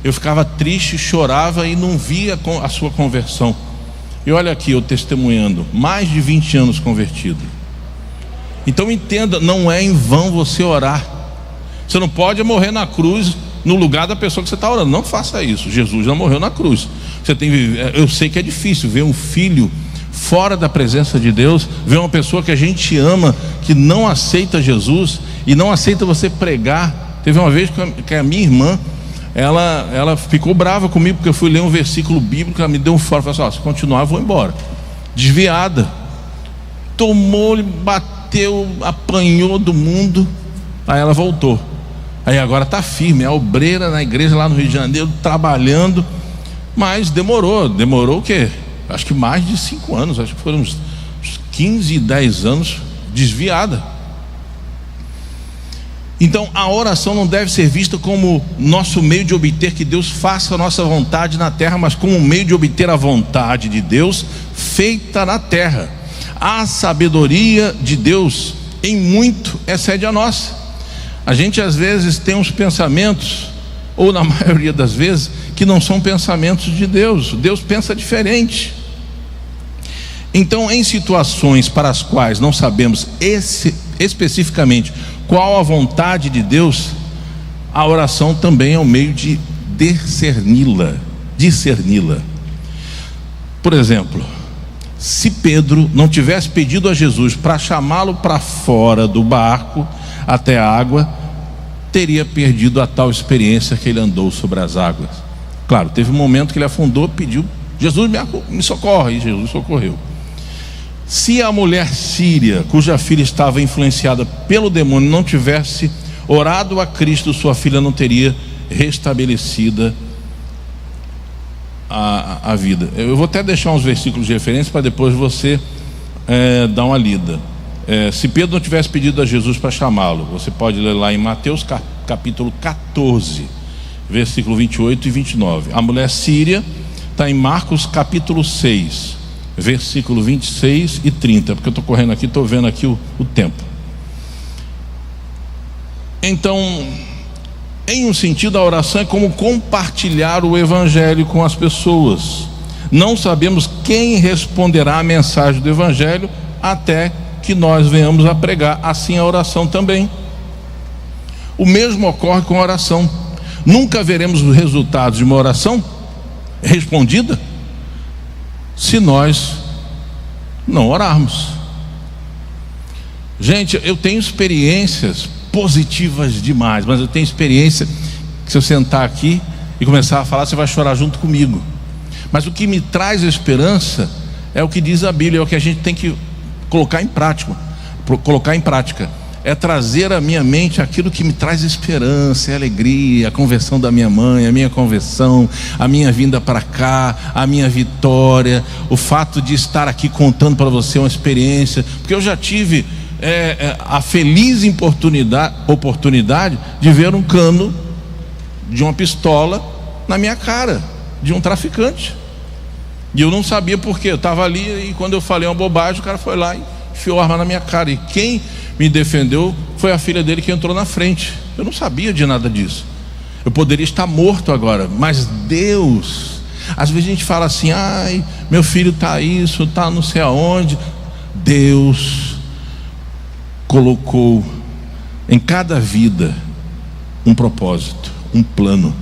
Eu ficava triste, chorava e não via a sua conversão. E olha aqui, eu testemunhando, mais de 20 anos convertido. Então entenda, não é em vão você orar. Você não pode morrer na cruz no lugar da pessoa que você está orando. Não faça isso. Jesus já morreu na cruz. Eu sei que é difícil ver um filho fora da presença de Deus, ver uma pessoa que a gente ama, que não aceita Jesus e não aceita você pregar. Teve uma vez que a minha irmã, ela ficou brava comigo porque eu fui ler um versículo bíblico, ela me deu um fora, falou assim: se continuar eu vou embora. Desviada, tomou, bateu, apanhou do mundo. Aí ela voltou. Aí agora está firme, é obreira na igreja lá no Rio de Janeiro, trabalhando. Mas demorou o quê? Acho que mais de 5 anos, acho que foram uns 15, 10 anos desviada. Então a oração não deve ser vista como nosso meio de obter que Deus faça a nossa vontade na terra, mas como um meio de obter a vontade de Deus feita na terra. A sabedoria de Deus em muito excede a nossa. A gente às vezes tem uns pensamentos, ou na maioria das vezes, que não são pensamentos de Deus. Deus pensa diferente. Então, em situações para as quais não sabemos especificamente qual a vontade de Deus, a oração também é um meio de discerni-la. Por exemplo, se Pedro não tivesse pedido a Jesus para chamá-lo para fora do barco até a água, teria perdido a tal experiência que ele andou sobre as águas. Claro, teve um momento que ele afundou, pediu: Jesus me socorre, e Jesus socorreu. Se a mulher síria, cuja filha estava influenciada pelo demônio, não tivesse orado a Cristo, sua filha não teria restabelecida a vida. Eu vou até deixar uns versículos de referência para depois você dar uma lida. Se Pedro não tivesse pedido a Jesus para chamá-lo, você pode ler lá em Mateus capítulo 14, versículo 28 e 29. A mulher síria está em Marcos capítulo 6, versículo 26 e 30, porque eu estou correndo aqui, estou vendo aqui o tempo. Então, em um sentido, a oração é como compartilhar o evangelho com as pessoas. Não sabemos quem responderá a mensagem do evangelho até que nós venhamos a pregar. Assim a oração também. O mesmo ocorre com a oração. Nunca veremos os resultados de uma oração respondida se nós não orarmos. Gente, eu tenho experiências positivas demais, mas eu tenho experiência que se eu sentar aqui e começar a falar, você vai chorar junto comigo. Mas o que me traz esperança é o que diz a Bíblia, é o que a gente tem que colocar em prática. É trazer à minha mente aquilo que me traz esperança, alegria, a conversão da minha mãe, a minha conversão, a minha vinda para cá, a minha vitória, o fato de estar aqui contando para você uma experiência, porque eu já tive a feliz oportunidade de ver um cano de uma pistola na minha cara, de um traficante, e eu não sabia porque, eu estava ali e quando eu falei uma bobagem, o cara foi lá e enfiou a arma na minha cara, e quem me defendeu foi a filha dele que entrou na frente. Eu não sabia de nada disso, eu poderia estar morto agora, mas Deus, às vezes a gente fala assim, ai, meu filho está isso, está não sei aonde. Deus colocou em cada vida um propósito, um plano.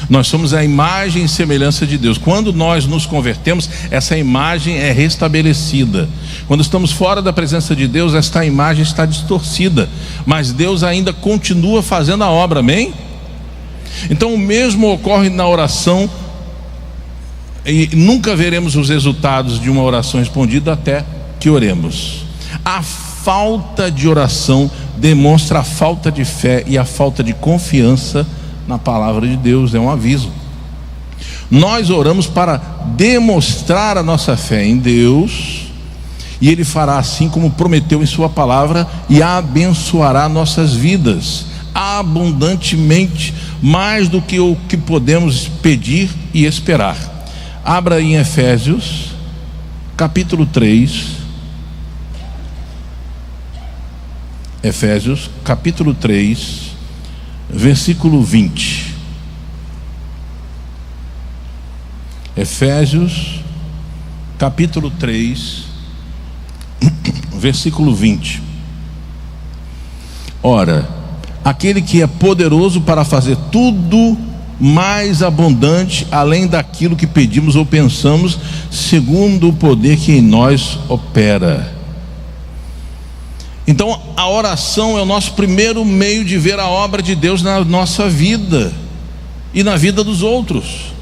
Nós somos a imagem e semelhança de Deus. Quando nós nos convertemos, essa imagem é restabelecida. Quando estamos fora da presença de Deus, esta imagem está distorcida, mas Deus ainda continua fazendo a obra, amém? Então o mesmo ocorre na oração, e nunca veremos os resultados de uma oração respondida até que oremos. A falta de oração demonstra a falta de fé e a falta de confiança na palavra de Deus. É um aviso. Nós oramos para demonstrar a nossa fé em Deus, e Ele fará assim como prometeu em sua palavra, e abençoará nossas vidas abundantemente, mais do que o que podemos pedir e esperar. Abra em Efésios capítulo 3. Efésios capítulo 3, versículo 20. Efésios capítulo 3, versículo 20. Ora, aquele que é poderoso para fazer tudo mais abundante, além daquilo que pedimos ou pensamos, segundo o poder que em nós opera. Então a oração é o nosso primeiro meio de ver a obra de Deus na nossa vida e na vida dos outros.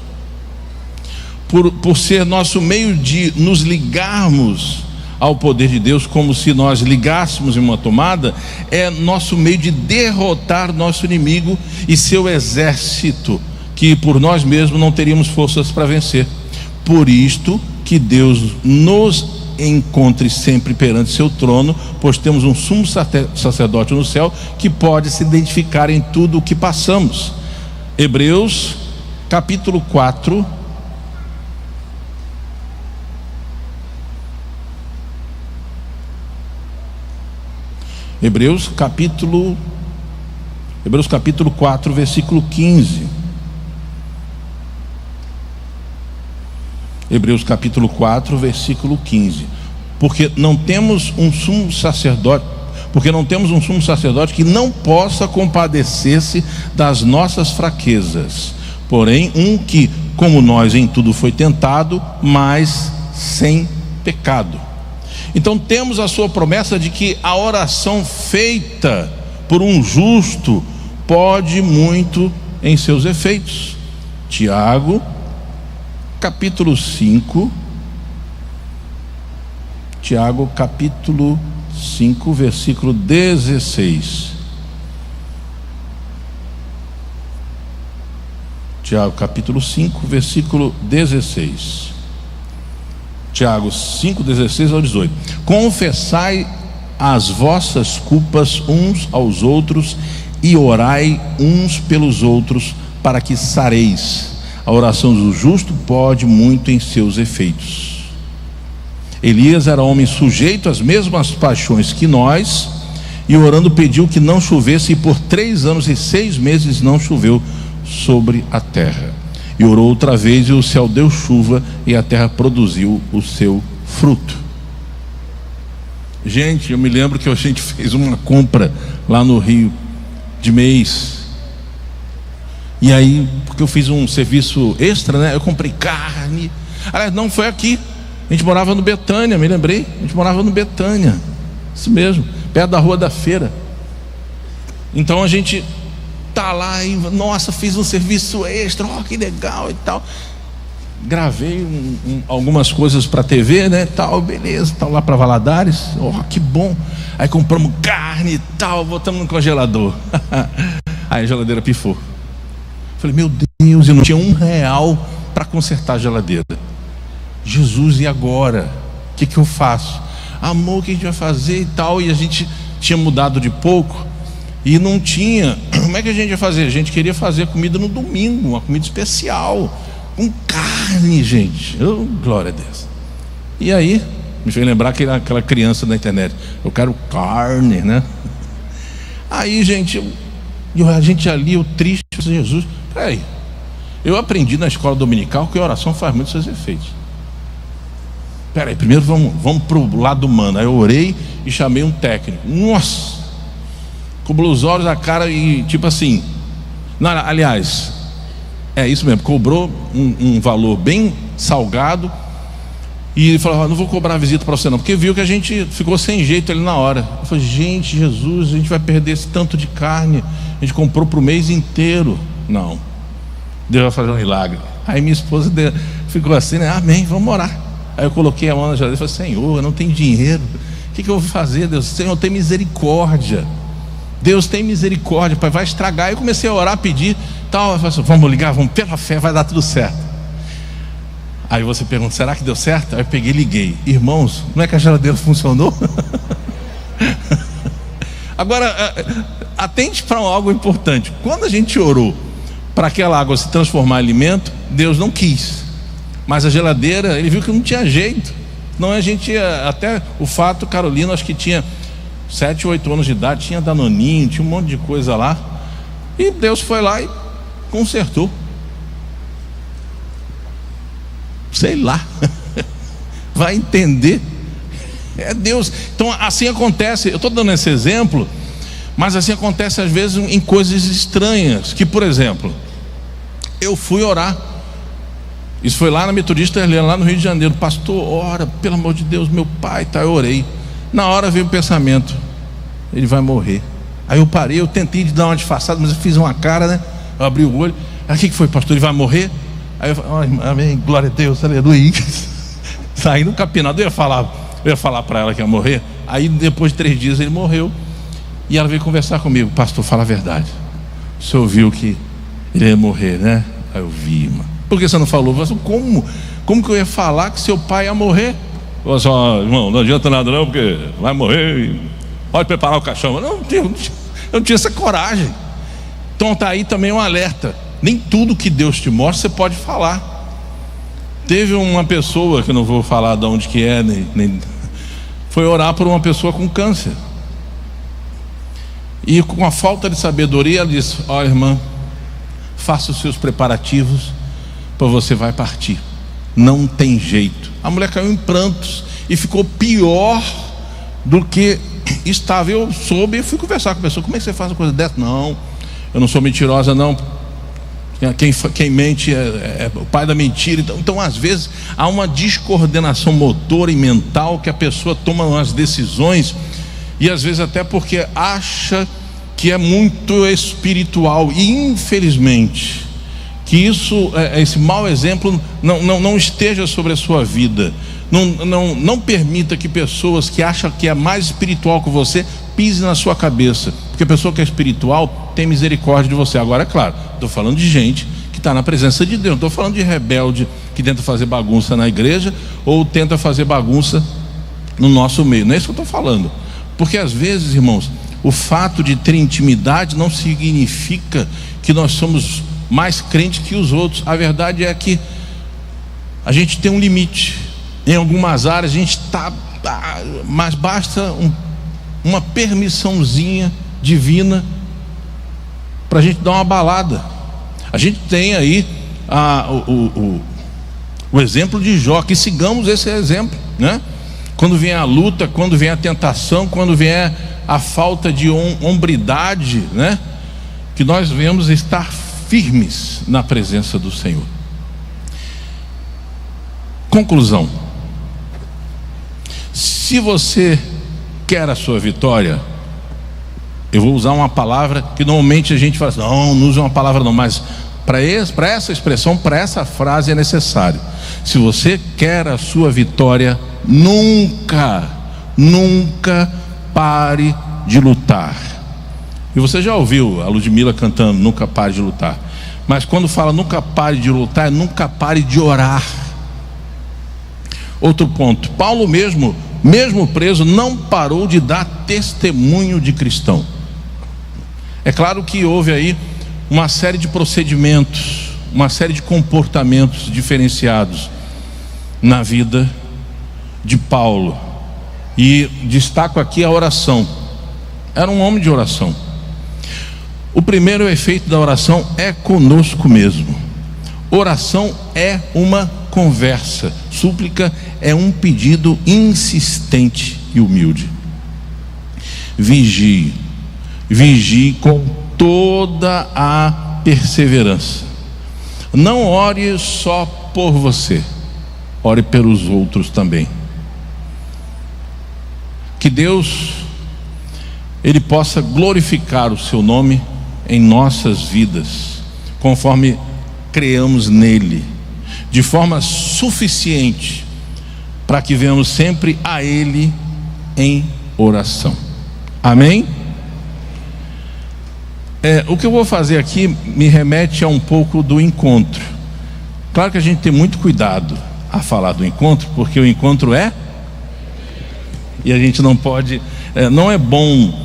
Por ser nosso meio de nos ligarmos ao poder de Deus, como se nós ligássemos em uma tomada, é nosso meio de derrotar nosso inimigo e seu exército, que por nós mesmos não teríamos forças para vencer. Por isto que Deus nos encontre sempre perante seu trono, pois temos um sumo sacerdote no céu que pode se identificar em tudo o que passamos. Hebreus capítulo 4, Hebreus capítulo 4, versículo 15. Hebreus capítulo 4, versículo 15. Porque não temos um sumo sacerdote que não possa compadecer-se das nossas fraquezas, porém um que, como nós, em tudo foi tentado, mas sem pecado. Então temos a sua promessa de que a oração feita por um justo pode muito em seus efeitos. Tiago capítulo 5, Tiago capítulo 5, versículo 16. Tiago capítulo 5, versículo 16. Tiago 5, 16 ao 18. Confessai as vossas culpas uns aos outros e orai uns pelos outros, para que sareis. A oração do justo pode muito em seus efeitos. Elias era homem sujeito às mesmas paixões que nós, e orando pediu que não chovesse, e por 3 anos e 6 meses não choveu sobre a terra. E orou outra vez, e o céu deu chuva, e a terra produziu o seu fruto. Gente, eu me lembro que a gente fez uma compra lá no Rio de mês, e aí, porque eu fiz um serviço extra, né? Eu comprei carne. Aliás, não foi aqui, a gente morava no Betânia, me lembrei, a gente morava no Betânia, isso mesmo, perto da Rua da Feira. Então a gente tá lá e, nossa, fiz um serviço extra, que legal e tal. Gravei algumas coisas para TV, né, tal, beleza, tal, lá para Valadares, que bom. Aí compramos carne e tal, botamos no congelador. Aí a geladeira pifou. Falei, meu Deus, eu não tinha R$1 para consertar a geladeira. Jesus, e agora? O que eu faço? Amor, o que a gente vai fazer e tal? E a gente tinha mudado de pouco e não tinha. Como é que a gente ia fazer? A gente queria fazer comida no domingo, uma comida especial, com carne, gente. Glória a Deus. E aí, me fez lembrar aquela criança da internet. Eu quero carne, né? Aí, gente, a gente ali, o triste, Jesus. Peraí, eu aprendi na escola dominical que a oração faz muito seus efeitos. Peraí, primeiro vamos pro lado humano. Aí eu orei e chamei um técnico. Nossa, cobrou os olhos da cara e tipo assim, não, aliás, é isso mesmo, cobrou um valor bem salgado. E ele falou, não vou cobrar a visita para você não, porque viu que a gente ficou sem jeito ali na hora. Eu falei, gente, Jesus, a gente vai perder esse tanto de carne, a gente comprou para o mês inteiro. Não, Deus vai fazer um milagre. Aí minha esposa ficou assim, né? Amém, vamos orar. Aí eu coloquei a mão na geladeira e falei, Senhor, eu não tenho dinheiro, o que eu vou fazer, Deus? Senhor, tem misericórdia, Deus tem misericórdia, Pai, vai estragar. Aí eu comecei a orar, pedir, tal. Eu falei assim, vamos ligar, vamos pela fé, vai dar tudo certo. Aí você pergunta, será que deu certo? Aí eu peguei e liguei. Irmãos, não é que a geladeira funcionou? Agora, atente para algo importante. Quando a gente orou para aquela água se transformar em alimento, Deus não quis. Mas a geladeira, ele viu que não tinha jeito. Não, a gente ia, até o fato, Carolina, acho que tinha 7 ou 8 anos de idade, tinha danoninho, tinha um monte de coisa lá. E Deus foi lá e consertou. Sei lá. Vai entender. É Deus. Então assim acontece. Eu estou dando esse exemplo, mas assim acontece às vezes em coisas estranhas. Que, por exemplo, eu fui orar. Isso foi lá na Metodista Helena, lá no Rio de Janeiro. Pastor, ora, pelo amor de Deus, meu pai, tá, eu orei. Na hora veio o pensamento, ele vai morrer. Aí eu parei, eu tentei de dar uma disfarçada, mas eu fiz uma cara, né? Eu abri o olho. Aí o que foi, pastor? Ele vai morrer? Aí eu falei, amém, glória a Deus, aleluia. Saí no capinado, eu ia falar para ela que ia morrer. Aí depois de 3 dias ele morreu. E ela veio conversar comigo, pastor, fala a verdade. O senhor viu que ele ia morrer, né? Aí eu vi, mano. Por que você não falou? Eu falei, como que eu ia falar que seu pai ia morrer? Eu falei, ó, irmão, não adianta nada não, porque vai morrer, pode preparar o caixão. Eu não tinha essa coragem. Então tá aí também um alerta. Nem tudo que Deus te mostra você pode falar. Teve uma pessoa, que eu não vou falar de onde que é, foi orar por uma pessoa com câncer. E com a falta de sabedoria ela disse, ó, irmã, faça os seus preparativos, para você vai partir, não tem jeito. A mulher caiu em prantos e ficou pior do que estava. Eu soube e fui conversar com a pessoa, como é que você faz uma coisa dessa? Não, eu não sou mentirosa não, quem mente é o pai da mentira. Então às vezes há uma descoordenação motora e mental, que a pessoa toma umas decisões, e às vezes até porque acha que é muito espiritual, e infelizmente que esse mau exemplo não esteja sobre a sua vida. Não permita que pessoas que acham que é mais espiritual que você pise na sua cabeça, porque a pessoa que é espiritual tem misericórdia de você. Agora é claro, estou falando de gente que está na presença de Deus. Não estou falando de rebelde que tenta fazer bagunça na igreja ou tenta fazer bagunça no nosso meio. Não é isso que eu estou falando. Porque às vezes, irmãos, o fato de ter intimidade não significa que nós somos mais crentes que os outros. A verdade é que a gente tem um limite. Em algumas áreas a gente está, mas basta uma permissãozinha divina para a gente dar uma balada. A gente tem aí o exemplo de Jó, que sigamos esse exemplo, né? Quando vem a luta, quando vem a tentação, quando vem a falta de hombridade, né? Que nós devemos estar firmes na presença do Senhor. Conclusão: se você quer a sua vitória, eu vou usar uma palavra que normalmente a gente fala assim, não usa uma palavra não, mas para essa expressão, para essa frase é necessário. Se você quer a sua vitória, nunca pare de lutar. E você já ouviu a Ludmila cantando Nunca Pare de Lutar. Mas quando fala nunca pare de lutar, nunca pare de orar. Outro ponto: Paulo mesmo preso, não parou de dar testemunho de cristão. É claro que houve aí uma série de procedimentos, uma série de comportamentos diferenciados na vida de Paulo, e destaco aqui a oração. Era um homem de oração. O primeiro efeito da oração é conosco mesmo. Oração é uma conversa, súplica é um pedido insistente e humilde. Vigie com toda a perseverança. Não ore só por você, ore pelos outros também. Que Deus, Ele possa glorificar o seu nome em nossas vidas, conforme creamos nele, de forma suficiente para que venhamos sempre a Ele em oração. Amém? O que eu vou fazer aqui me remete a um pouco do encontro. Claro que a gente tem muito cuidado a falar do encontro, porque o encontro e a gente não pode, não é bom.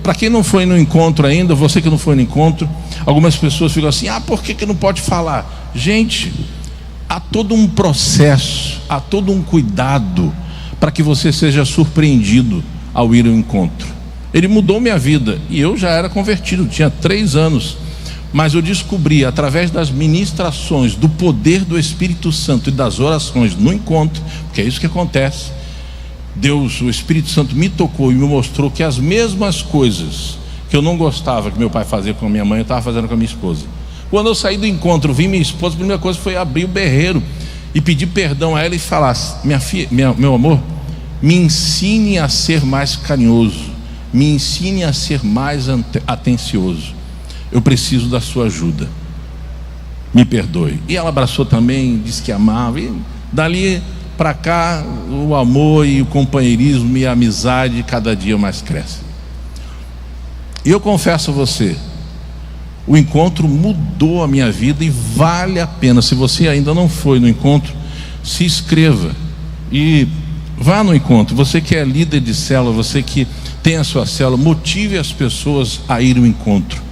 Para quem não foi no encontro ainda, você que não foi no encontro, algumas pessoas ficam assim, por que não pode falar? Gente, há todo um processo, há todo um cuidado para que você seja surpreendido ao ir ao encontro. Ele mudou minha vida, e eu já era convertido, tinha 3 anos, mas eu descobri através das ministrações, do poder do Espírito Santo e das orações no encontro, porque é isso que acontece. Deus, o Espírito Santo me tocou e me mostrou que as mesmas coisas que eu não gostava que meu pai fazia com a minha mãe, eu estava fazendo com a minha esposa. Quando eu saí do encontro, vi minha esposa, a primeira coisa foi abrir o berreiro e pedir perdão a ela e falar: minha filha, meu amor, me ensine a ser mais carinhoso, me ensine a ser mais atencioso, eu preciso da sua ajuda, me perdoe. E ela abraçou também, disse que amava, e dali para cá o amor e o companheirismo e a amizade cada dia mais crescem. E eu confesso a você, o encontro mudou a minha vida e vale a pena. Se você ainda não foi no encontro, se inscreva e vá no encontro. Você que é líder de célula, você que tem a sua célula, motive as pessoas a ir ao encontro,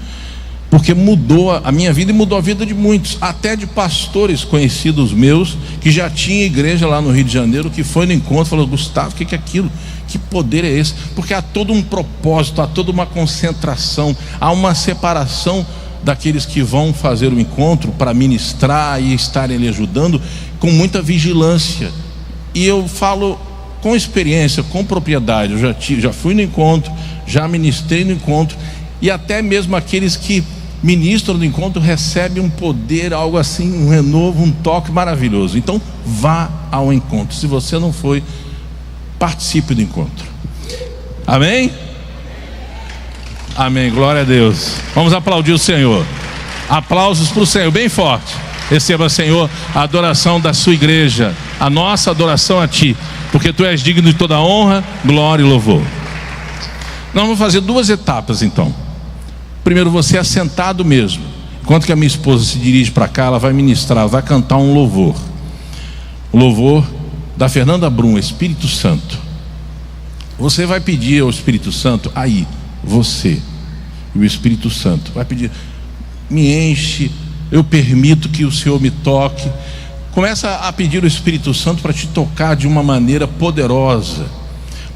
porque mudou a minha vida e mudou a vida de muitos, até de pastores conhecidos meus, que já tinha igreja lá no Rio de Janeiro, que foi no encontro e falou: Gustavo, o que é aquilo? Que poder é esse? Porque há todo um propósito, há toda uma concentração, há uma separação daqueles que vão fazer o encontro para ministrar e estarem ali ajudando, com muita vigilância. E eu falo com experiência, com propriedade. Eu já fui no encontro, já ministrei no encontro, e até mesmo aqueles que ministram no encontro recebem um poder, algo assim, um renovo, um toque maravilhoso. Então vá ao encontro. Se você não foi, participe do encontro. Amém? Amém, glória a Deus. Vamos aplaudir o Senhor. Aplausos para o Senhor, bem forte. Receba, Senhor, a adoração da sua igreja, a nossa adoração a Ti, porque Tu és digno de toda honra, glória e louvor. Nós vamos fazer 2 etapas então. Primeiro, você assentado mesmo, Enquanto que a minha esposa se dirige para cá, ela vai ministrar, vai cantar um louvor. O louvor da Fernanda Brum, Espírito Santo. Você vai pedir ao Espírito Santo, aí, você e o Espírito Santo vai pedir: me enche, eu permito que o Senhor me toque. Começa a pedir ao Espírito Santo para te tocar de uma maneira poderosa,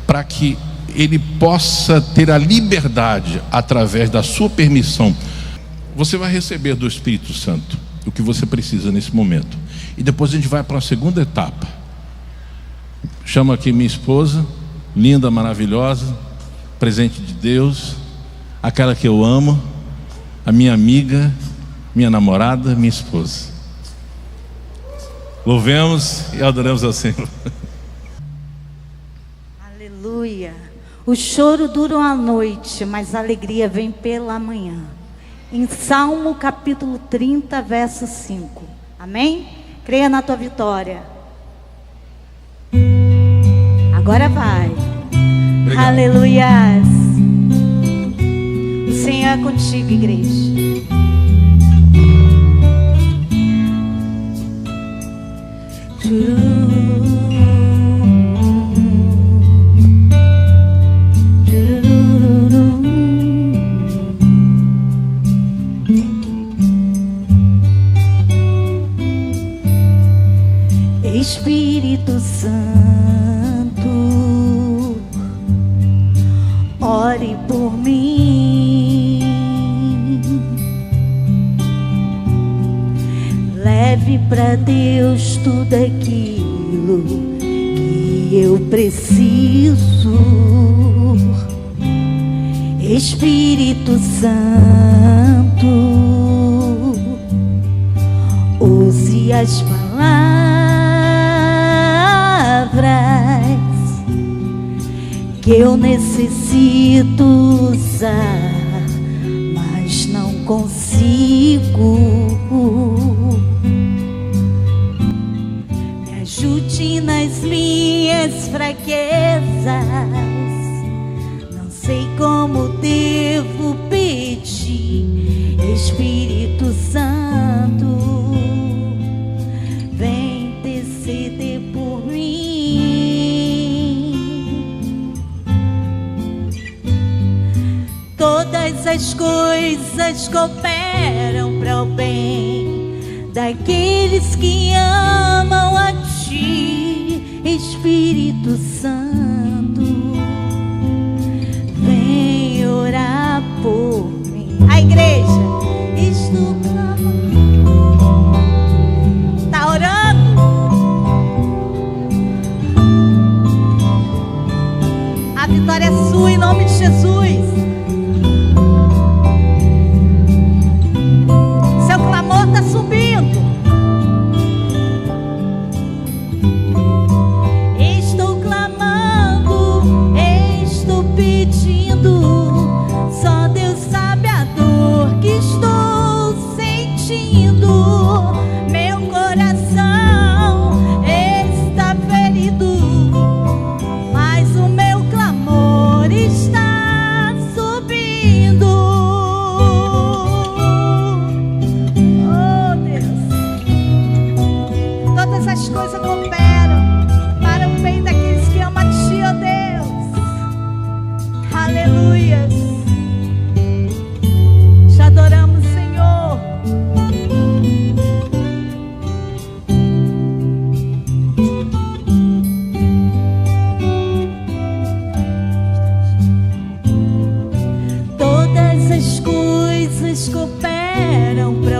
para que Ele possa ter a liberdade, através da sua permissão. Você vai receber do Espírito Santo o que você precisa nesse momento. E depois a gente vai para a segunda etapa. Chamo aqui minha esposa, linda, maravilhosa, presente de Deus, aquela que eu amo, a minha amiga, minha namorada, minha esposa. Louvemos e adoremos ao Senhor. Aleluia. O choro dura uma noite, mas a alegria vem pela manhã. Em Salmo capítulo 30, verso 5. Amém? Creia na tua vitória. Agora vai. Obrigado. Aleluias. O Senhor é contigo, igreja. Espírito Santo, ore por mim, leve para Deus tudo aquilo que eu preciso. Espírito Santo, use as palavras que eu necessito usar, mas não consigo. Me ajude nas minhas fraquezas, não sei como devo pedir. Espírito Santo, vem interceder por mim. Todas as coisas cooperam para o bem daqueles que amam a Ti. Espírito Santo, vem orar por mim. A igreja, estou clamando. Está orando? A vitória é sua em nome de Jesus. Seu clamor está subindo. Estou clamando, estou pedindo. Só Deus sabe a dor que estou sentindo. Meu coração está ferido, mas o meu clamor está subindo. Oh Deus, todas as coisas cooperam para o bem daqueles que amam a Ti, ó Deus. Aleluias. Te adoramos, Senhor. Todas as coisas cooperam para